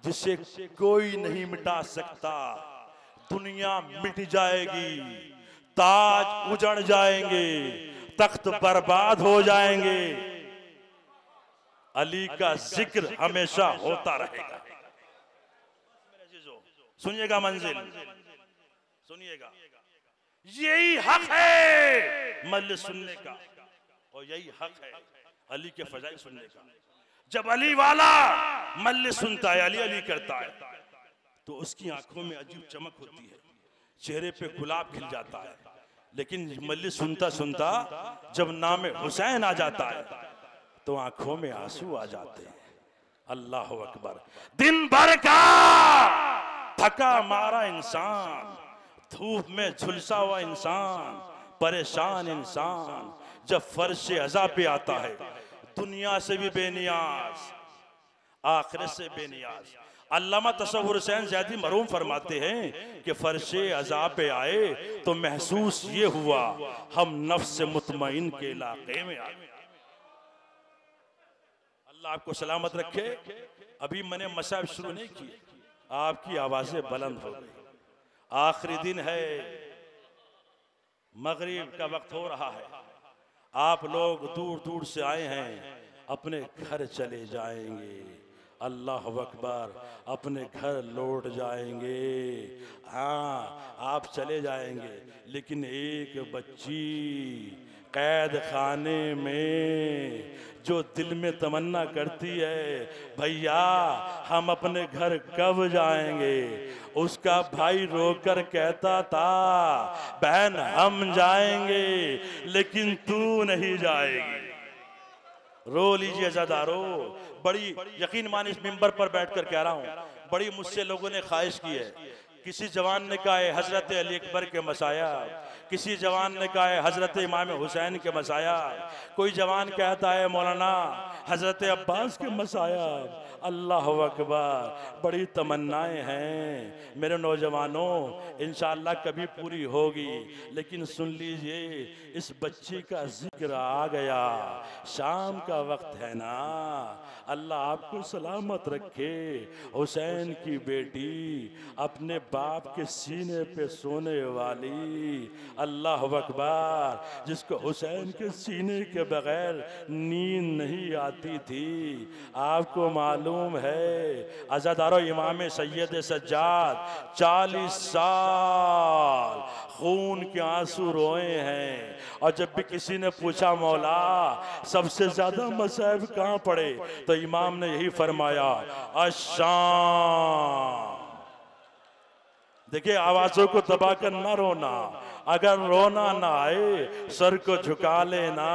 जिसे कोई नहीं मिटा सकता। दुनिया मिट जाएगी, ताज उजड़ जाएंगे, तख्त बर्बाद हो जाएंगे, अली का जिक्र हमेशा होता रहेगा। सुनिएगा मंजिल, सुनिएगा, यही हक है मजलिस सुनने का, और यही हक है अली के फजाइल सुनने का। जब अली वाला मजलिस सुनता है, अली अली करता है, तो उसकी आंखों में अजीब चमक होती है, चेहरे पे गुलाब खिल जाता है। लेकिन मजलिस सुनता सुनता जब नाम हुसैन आ जाता है तो आंखों में आंसू आ जाते हैं। अल्लाह अकबर। दिन भर का थका मारा इंसान, धूप में झुलसा हुआ इंसान, परेशान इंसान जब फर्श अज़ा पे आता है, दुनिया से भी बेनियाज, आखिरत से बेनियाज। अल्लामा तसव्वुर हुसैन ज़ैदी मरहूम फरमाते हैं कि फर्शे अज़ा पे आए तो महसूस ये हुआ हम नफ्स मुतमईन के इलाके में आ गए। अल्लाह आपको सलामत रखे। अभी मैंने मसाइब शुरू नहीं किए, आपकी आवाजें बुलंद हो गई। आखिरी दिन है, मगरिब का वक्त हो रहा है, आप लोग दूर दूर से आए हैं, अपने घर चले जाएंगे। अल्लाह अकबर, अपने घर लौट जाएंगे। हाँ, आप चले जाएंगे, लेकिन एक बच्ची कैद खाने में जो दिल में तमन्ना करती है, भैया हम अपने घर कब जाएंगे, उसका भाई रोकर कहता था बहन हम जाएंगे लेकिन तू नहीं जाएगी। रो लीजिए ज़ादारो। बड़ी यकीन मान इस मिंबर पर बैठकर कह रहा हूँ, बड़ी मुझसे लोगों ने ख्वाहिश की है। किसी जवान ने कहा है हजरत अली अकबर के मसाया, किसी जवान ने कहा है हजरत इमाम हुसैन के मसाया, कोई जवान कहता है मौलाना हजरत अब्बास के मसाया। अल्लाह अकबर, बड़ी तमन्नाएं हैं मेरे नौजवानों, इंशाअल्लाह कभी पूरी होगी। लेकिन सुन लीजिए, इस बच्ची का जिक्र आ गया, शाम का वक्त है ना। अल्लाह आपको सलामत रखे। हुसैन की बेटी, अपने बाप के सीने पे सोने वाली, अल्लाह अकबर, जिसको हुसैन के सीने के बगैर नींद नहीं आती थी। आपको मालूम है अज़ादारो, इमाम सैयद सज्जाद 40 साल खून के आंसू रोए हैं। और जब भी किसी ने पूछा मौला सबसे ज्यादा मसाइब कहाँ पड़े, तो इमाम ने यही फरमाया अशाम। देखिए, आवाजों को दबा कर ना रोना, अगर रोना ना आए सर को झुका लेना।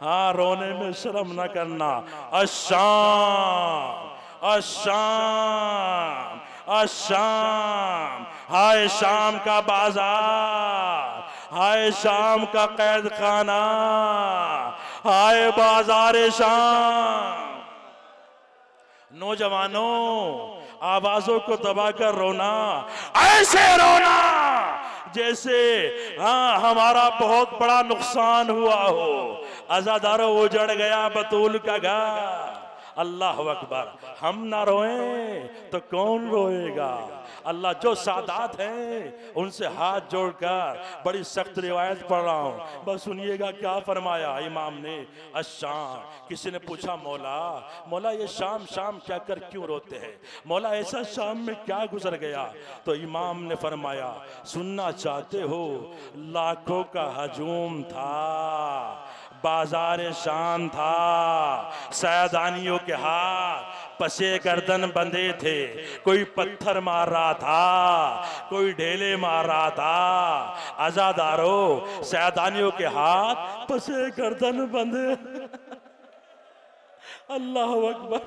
हाँ, रोने में शर्म ना करना। अशाम अशाम अशाम, हाय शाम का बाजार, हाय शाम का कैद खाना, हाय बाजार शाम। नौजवानों, आवाजों को दबाकर रोना, ऐसे रोना जैसे हमारा बहुत बड़ा नुकसान हुआ हो। अज़ादारों, उजड़ गया बतूल का घर। अल्लाह अकबर। हम ना रोएं तो कौन रोएगा। अल्लाह, जो सादात हैं उनसे हाथ जोड़कर बड़ी सख्त रिवायत पढ़ रहा हूँ, बस सुनिएगा क्या फरमाया इमाम ने। अशाम। किसी ने पूछा, मौला मौला ये शाम शाम क्या कर क्यों रोते हैं, मौला ऐसा शाम में क्या गुजर गया। तो इमाम ने फरमाया, सुनना चाहते हो, लाखों का हजूम था, बाजार शाम था, सैदानियों के हाथ पसे गर्दन बंधे थे, कोई पत्थर मार रहा था, कोई ढेले मार रहा था। अज़ादारों, सैदानियों के हाथ पसे गर्दन बंधे। अल्लाह अकबर।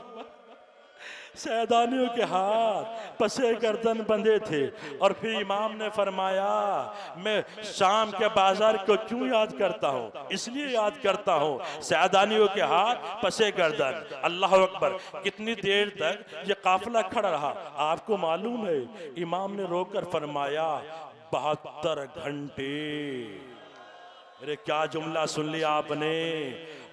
सैदानियों के हाथ पसे गर्दन बंधे थे। और फिर इमाम ने फरमाया, मैं शाम के बाजार को क्यों याद करता हूँ, इसलिए याद करता हूँ, सैदानियों के हाथ पसे गर्दन। अल्लाह अकबर। कितनी देर तक ये काफिला खड़ा रहा आपको मालूम है? इमाम ने रोकर फरमाया, 72 घंटे। अरे क्या जुमला सुन लिया आपने।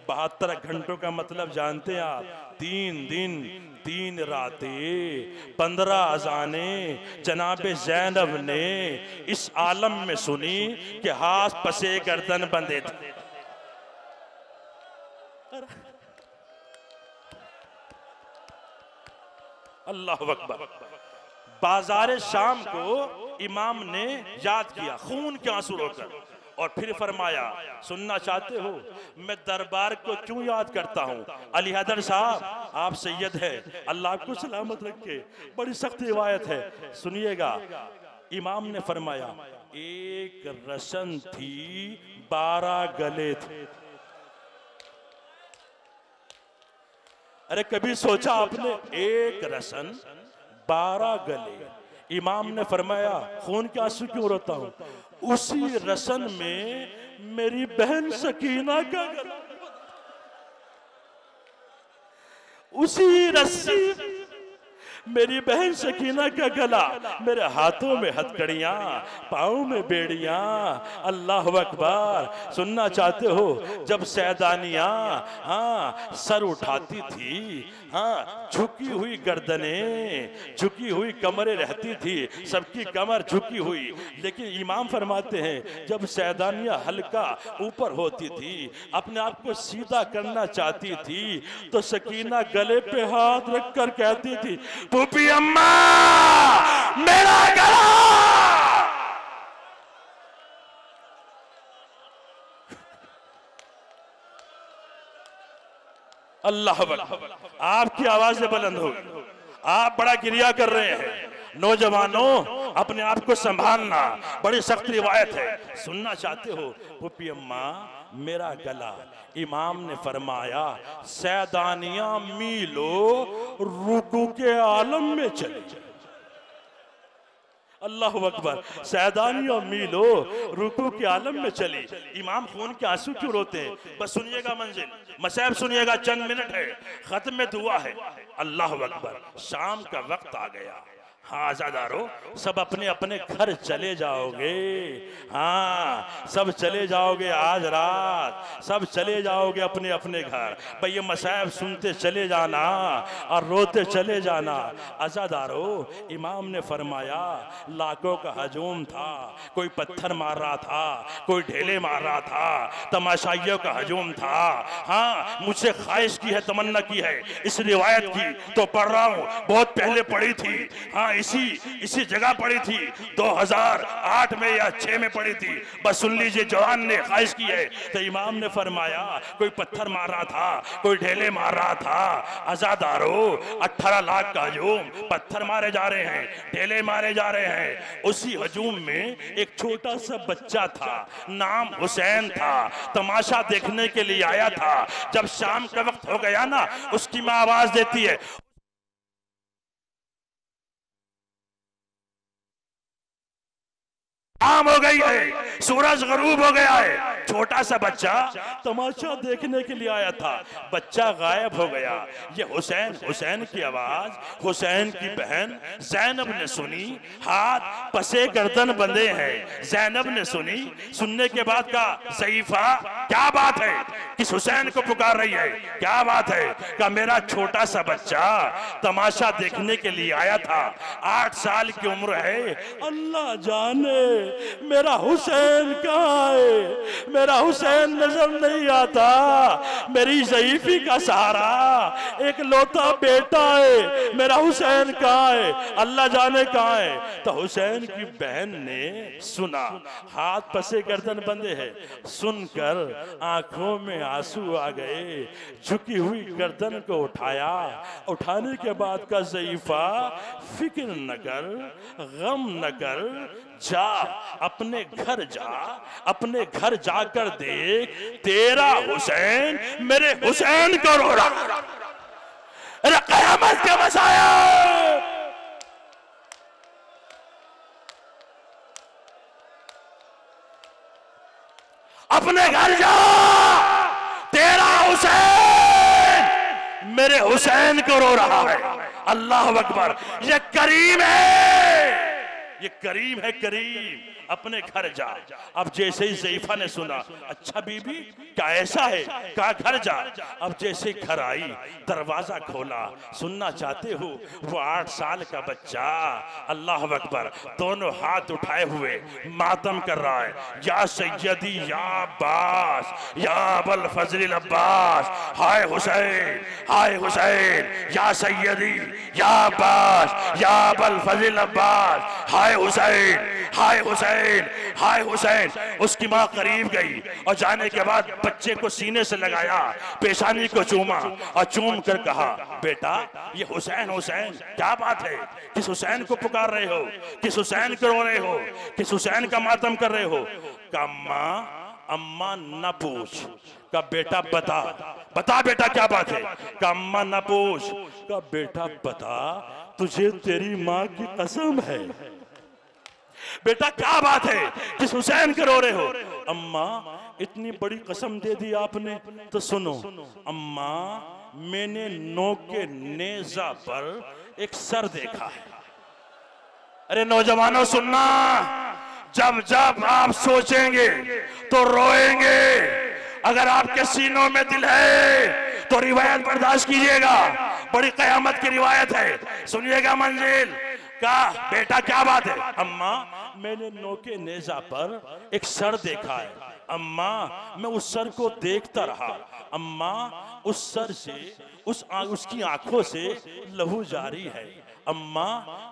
72 घंटों का मतलब जानते हैं आप? 3 दिन 3 रातें 15 अजाने जनाबे ज़ैनब ने इस आलम में सुनी कि हाथ पसे गर्दन बंधे थे। अल्लाह अकबर। बाजार शाम को इमाम ने याद किया खून के आंसू रोकर, और फिर फरमाया, सुनना चाहते हो मैं दरबार को क्यों याद करता हूँ? अली हैदर साहब, आप सैयद है, अल्लाह आपको सलामत रखे, बड़ी सख्त रिवायत है, सुनिएगा। इमाम ने फरमाया, एक रसन थी 12 गले थे। अरे कभी सोचा आपने, एक रसन 12 गले। इमाम ने फरमाया, खून के आंसू क्यों रोता हूँ? उसी रसन में मेरी बहन सकीना का गला, उसी रस्सी मेरी बहन सकीना का गला, मेरे हाथों में हथकड़ियां, पाँव में बेड़ियां। अल्लाह अकबर। सुनना चाहते हो, जब सैदानियां सर उठाती थी, झुकी हुई गर्दनें, झुकी हुई कमरें रहती थी, सबकी कमर झुकी हुई, लेकिन इमाम फरमाते हैं जब सैदानियां हल्का ऊपर होती थी, अपने आप को सीधा करना चाहती थी, तो सकीना गले पे हाथ रखकर कहती थी, फूफी अम्मा मेरा गला। अल्लाह अकबर। आपकी आवाजें बुलंद होगी, आप बड़ा गिरिया कर रहे हैं। नौजवानों, अपने आप को संभालना, बड़ी सख्त रिवायत है। सुनना चाहते हो, फूफी अम्मा मेरा गला। इमाम ने फरमाया, सैदानियां मीलो रुकू के आलम में चले। अल्लाह अकबर। सैदानियां मीलो रुकू के आलम में चली। इमाम खून के आंसू क्यों रोते हैं? बस सुनिएगा मंजिल, मसैब सुनिएगा, चंद मिनट है, खत्म में दुआ है। अल्लाह अकबर। शाम का वक्त आ गया। हाँ आज़ादारों, सब अपने अपने घर चले जाओगे। हाँ, सब चले जाओगे आज रात, सब चले जाओगे अपने अपने घर। भाई ये मसाइब सुनते चले जाना और रोते चले जाना। आज़ादारों, इमाम ने फरमाया, लाखों का हजूम था, कोई पत्थर मार रहा था, कोई ढेले मार रहा था, तमाशाइयों का हजूम था। हाँ, मुझसे ख्वाहिश की है, तमन्ना की है, इस रिवायत की तो पढ़ रहा हूँ, बहुत पहले पढ़ी थी। हाँ, इसी जगह पड़ी थी, 2008 में या 6 में पड़ी थी। बस सुन लीजिए, जवान ने ख्वाहिश की है। तो इमाम ने फरमाया, कोई पत्थर मार रहा था, कोई ढेले मार रहा था। आज़ादारों, 18 लाख का हजूम, पत्थर मारे जा रहे हैं, ढेले मारे जा रहे हैं। उसी हजूम में एक छोटा सा बच्चा था, नाम हुसैन था, तमाशा देखने के लिए आया था। जब शाम का वक्त हो गया ना, उसकी माँ आवाज देती है, शाम हो गई है, सूरज गरूब हो गया है। छोटा सा बच्चा तमाशा देखने के लिए आया था, बच्चा गायब हो गया। ये हुसैन, हुसैन की आवाज हुसैन की बहन ज़ैनब ने सुनी। हाथ पसे गर्दन बंधे हैं। ज़ैनब ने सुनी, सुनने के बाद कहा, ज़ईफा क्या बात है, किस हुसैन को पुकार रही है, क्या बात है? कहा मेरा छोटा सा बच्चा तमाशा देखने के लिए आया था, 8 साल की उम्र है। अल्लाह जाने मेरा हुसैन कहाँ है, मेरा हुसैन नजर नहीं आता। मेरी ज़ईफी का सहारा एक लौता बेटा है, मेरा हुसैन कहाँ है, अल्लाह जाने कहाँ है। तो हुसैन की बहन ने सुना, हाथ पसे गर्दन बंधे हैं, सुनकर आंखों में आंसू आ गए। झुकी हुई गर्दन को उठाया, उठाने के बाद का ज़ईफा फिक्र न कर, गम न कर, जा अपने घर जा, अपने घर जाकर देख तेरा हुसैन मेरे हुसैन को रो रहा। अरे क़यामत के मसाया, अपने घर जा, तेरा हुसैन मेरे हुसैन को रो रहा है। अल्लाह अकबर, ये करीम है, ये करीम है, करीम। अपने घर जा। अब जैसे ही ज़ईफा ने सुना, अच्छा बीबी क्या ऐसा है, कहा घर जा। अब जैसे घर आई, दरवाजा खोला, सुनना चाहते हो, वो 8 साल का बच्चा अल्लाह अकबर दोनों हाथ उठाए हुए मातम कर रहा है। या सैयदी या अब्बास या अबुल फजल अब्बास, हाय हुसैन, हाय हुसैन, या सैयदी या अब्बास या अबुल फजल अब्बास, हाय हुसैन, हाय हुसैन, हाय हुसैन। उसकी माँ करीब गई और जाने के बाद बच्चे को सीने से लगाया, पेशानी को चूमा और चूम कर कहा, बेटा ये हुसैन, हुसैन क्या बात है, किस हुसैन को पुकार रहे हो, किस हुसैन को रो रहे हो, किस हुसैन का मातम कर रहे हो? का अम्मा न पूछ, का बेटा बता, बता बेटा क्या बात है? का अम्मा न पूछ, का बेटा बता, तुझे तेरी माँ की कसम है, बेटा क्या बात है, किस हुसैन के रो रहे हो? अम्मा इतनी बड़ी कसम दे दी आपने, तो सुनो अम्मा, मैंने नोक के नेजा पर एक सर देखा है। अरे नौजवानों सुनना, जब जब आप सोचेंगे तो रोएंगे। अगर आपके सीनों में दिल है तो रिवायत बर्दाश्त कीजिएगा, बड़ी कयामत की रिवायत है, सुनिएगा मंजिल का। बेटा क्या बात है? अम्मा मैंने नोके नेजा पर एक सर देखा है। अम्मा मैं उस सर को देखता रहा। अम्मा उस सर से, उसकी आंखों से लहू जारी है। अम्मा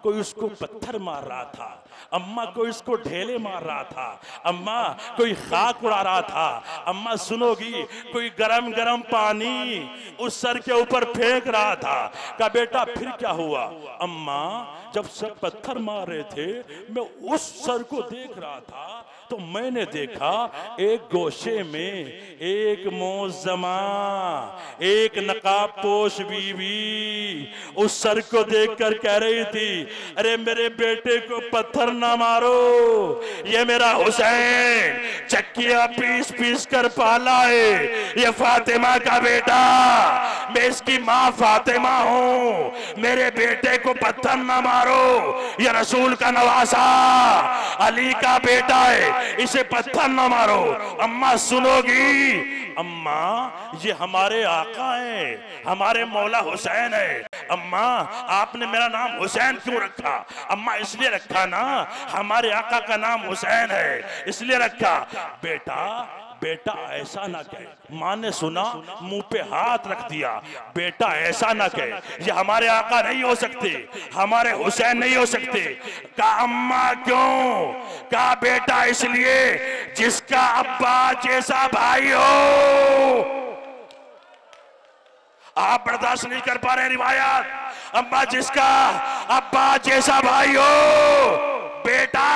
कोई उसको पत्थर मार रहा था, अम्मा कोई उसको ढेले मार रहा था, अम्मा कोई खाक उड़ा रहा था। अम्मा सुनोगी, कोई गरम गरम पानी उस सर के ऊपर फेंक रहा था। का बेटा फिर क्या हुआ? अम्मा जब सब पत्थर मार रहे थे, मैं उस सर को देख रहा था, तो मैंने देखा एक गोशे में एक मोज़मा, एक नकाब पोश बीवी उस सर को देखकर कह रही थी, अरे मेरे बेटे को पत्थर ना मारो, ये मेरा हुसैन चक्कियां पीस पीस कर पाला है, ये फातिमा का बेटा, मैं इसकी माँ फातिमा हूँ, मेरे बेटे को पत्थर ना मारो, ये रसूल का नवासा अली का बेटा है, इसे पत्थर ना मारो। अम्मा सुनोगी? अम्मा ये हमारे आका हैं, हमारे मौला हुसैन है। अम्मा आपने मेरा नाम हुसैन क्यों रखा? अम्मा इसलिए रखा ना, हमारे आका का नाम हुसैन है इसलिए रखा। बेटा बेटा ऐसा ना कहे। माँ ने सुना, मुंह पे हाथ रख दिया, बेटा ऐसा ना कहे, ये हमारे आका नहीं हो सकते, हमारे हुसैन नहीं हो सकते। का अम्मा क्यों? का बेटा इसलिए जिसका अब्बा जैसा भाई हो। आप बर्दाश्त नहीं कर पा रहे रिवायत। अम्मा जिसका अब्बा जैसा भाई हो, बेटा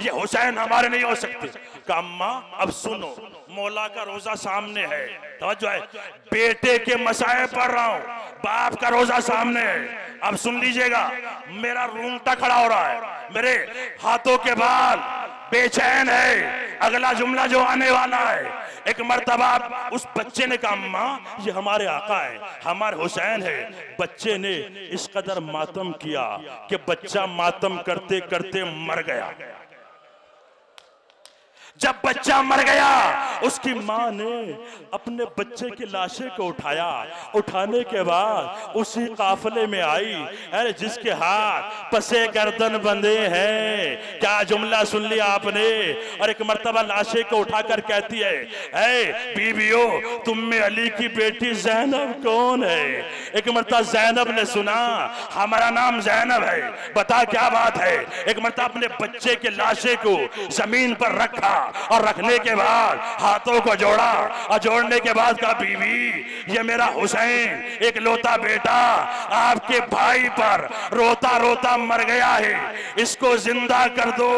ये हुसैन हमारे नहीं हो सकते। का अम्मा अब सुनो, मौला का रोजा सामने है, तवज्जो है, बेटे के मसाए पढ़ रहा हूं, बाप का रोजा सामने है। अब सुन लीजिएगा, मेरा रूंगटा खड़ा हो रहा है, मेरे हाथों के बाल बेचैन है। अगला जुमला जो आने वाला है, एक मर्तबा उस बच्चे ने कहा अम्मा ये हमारे आका है, हमारे हुसैन है। बच्चे ने इस कदर मातम किया कि बच्चा मातम करते करते मर गया। जब बच्चा मर गया, उसकी माँ ने अपने बच्चे की लाशे को उठाया। उठाने के बाद उसी काफले में आई, अरे जिसके हाथ पसे गर्दन बंधे हैं। क्या जुमला सुन लिया आपने? और एक मर्तबा लाशे को उठाकर कहती है, ऐ बीबियो, तुम में अली की बेटी जैनब कौन है? एक मर्तबा जैनब ने सुना, हमारा नाम जैनब है, बता क्या बात है। एक मर्तबा अपने बच्चे के लाशे को जमीन पर रखा और रखने के बाद हाथों को जोड़ा और जोड़ने के बाद कहा, बीवी ये मेरा हुसैन एक लौता बेटा आपके भाई पर रोता रोता मर गया है, इसको जिंदा कर दो।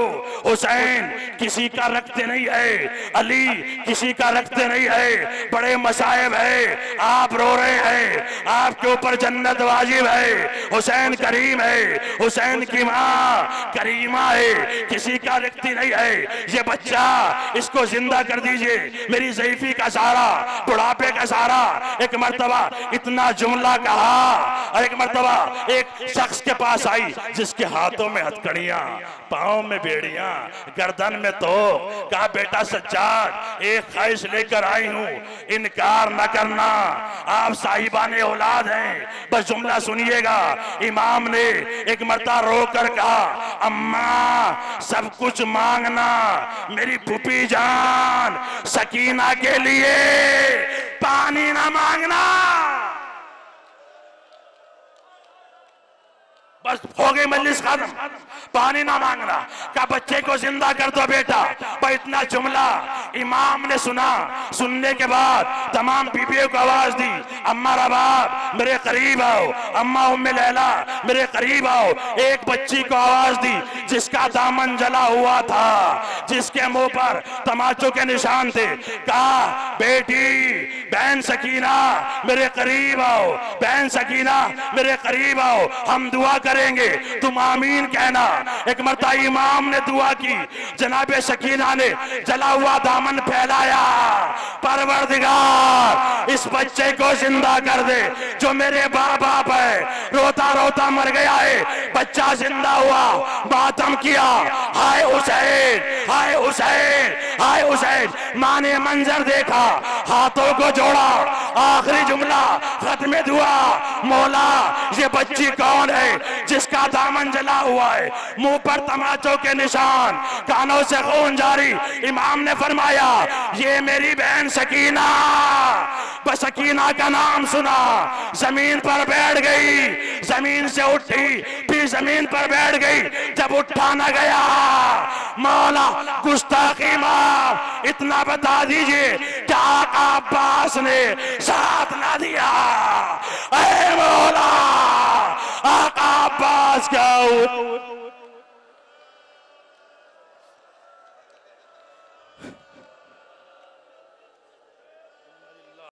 हुसैन किसी का रखते नहीं है, अली किसी का रखते नहीं है, बड़े मसाइब है, आप रो रहे हैं, आपके ऊपर जन्नत वाजिब है। हुसैन करीम है, हुसैन की माँ करीमा है, किसी का रखती नहीं है। ये बच्चा इसको जिंदा कर दीजिए, मेरी ज़ईफ़ी का सहारा, बुढ़ापे का सहारा। एक मर्तबा इतना जुमला कहा और एक मर्तबा एक शख्स के पास आई जिसके हाथों में हथकड़ियां, पांव में बेड़ियां, गर्दन में तो। कहा, बेटा सज्जाद, एक ख्वाहिश लेकर आई हूं, इनकार न करना, आप साहिबाने औलाद हैं, बस जुमला सुनिएगा। इमाम ने एक मर्तबा रोकर कहा, अम्मा सब कुछ मांगना, मेरी फूफी जान सकीना के लिए पानी ना मांगना। बस हो गई मजलिस खत्म, पानी ना मांगना। का बच्चे को जिंदा कर दो बेटा। पर इतना जुमला इमाम ने सुना, सुनने के बाद तमाम बीबियों को आवाज दी, अम्मा रबाब मेरे करीब आओ, अम्मा उम्मे लैला मेरे करीब आओ। एक बच्ची को आवाज दी जिसका दामन जला हुआ था, जिसके मुंह पर तमाचों के निशान थे। कहा, बेटी बहन सकीना मेरे करीब आओ, बहन सकीना मेरे करीब आओ, हम दुआ करेंगे, तुम आमीन कहना। एक मर्तबा इमाम ने दुआ की, जनाबे सकीना ने जला हुआ दामन फैलाया, परवरदिगार इस बच्चे को जिंदा कर दे जो मेरे बाप है, रोता रोता मर गया है, बच्चा जिंदा हुआ, मातम किया, हाय हुसैन हाय हुसैन हाय हुसैन। माँ ने मंजर देखा, हाथों को जोड़ा, आखिरी जुमला खत्म दुआ, मौला ये बच्ची कौन है जिसका दामन जला हुआ है, मुंह पर तमाचों के निशान, कानों से खून जारी। इमाम ने फरमाया, ये मेरी बहन सकीना। बस सकीना का नाम सुना, जमीन पर बैठ गई, जमीन से उठी, फिर जमीन पर बैठ गई। जब उठा न गया, मौला गुस्ताखी माफ, इतना बता दीजिए क्या आका अब्बास ने साथ ना दिया? ऐ मौला आका अब्बास क्या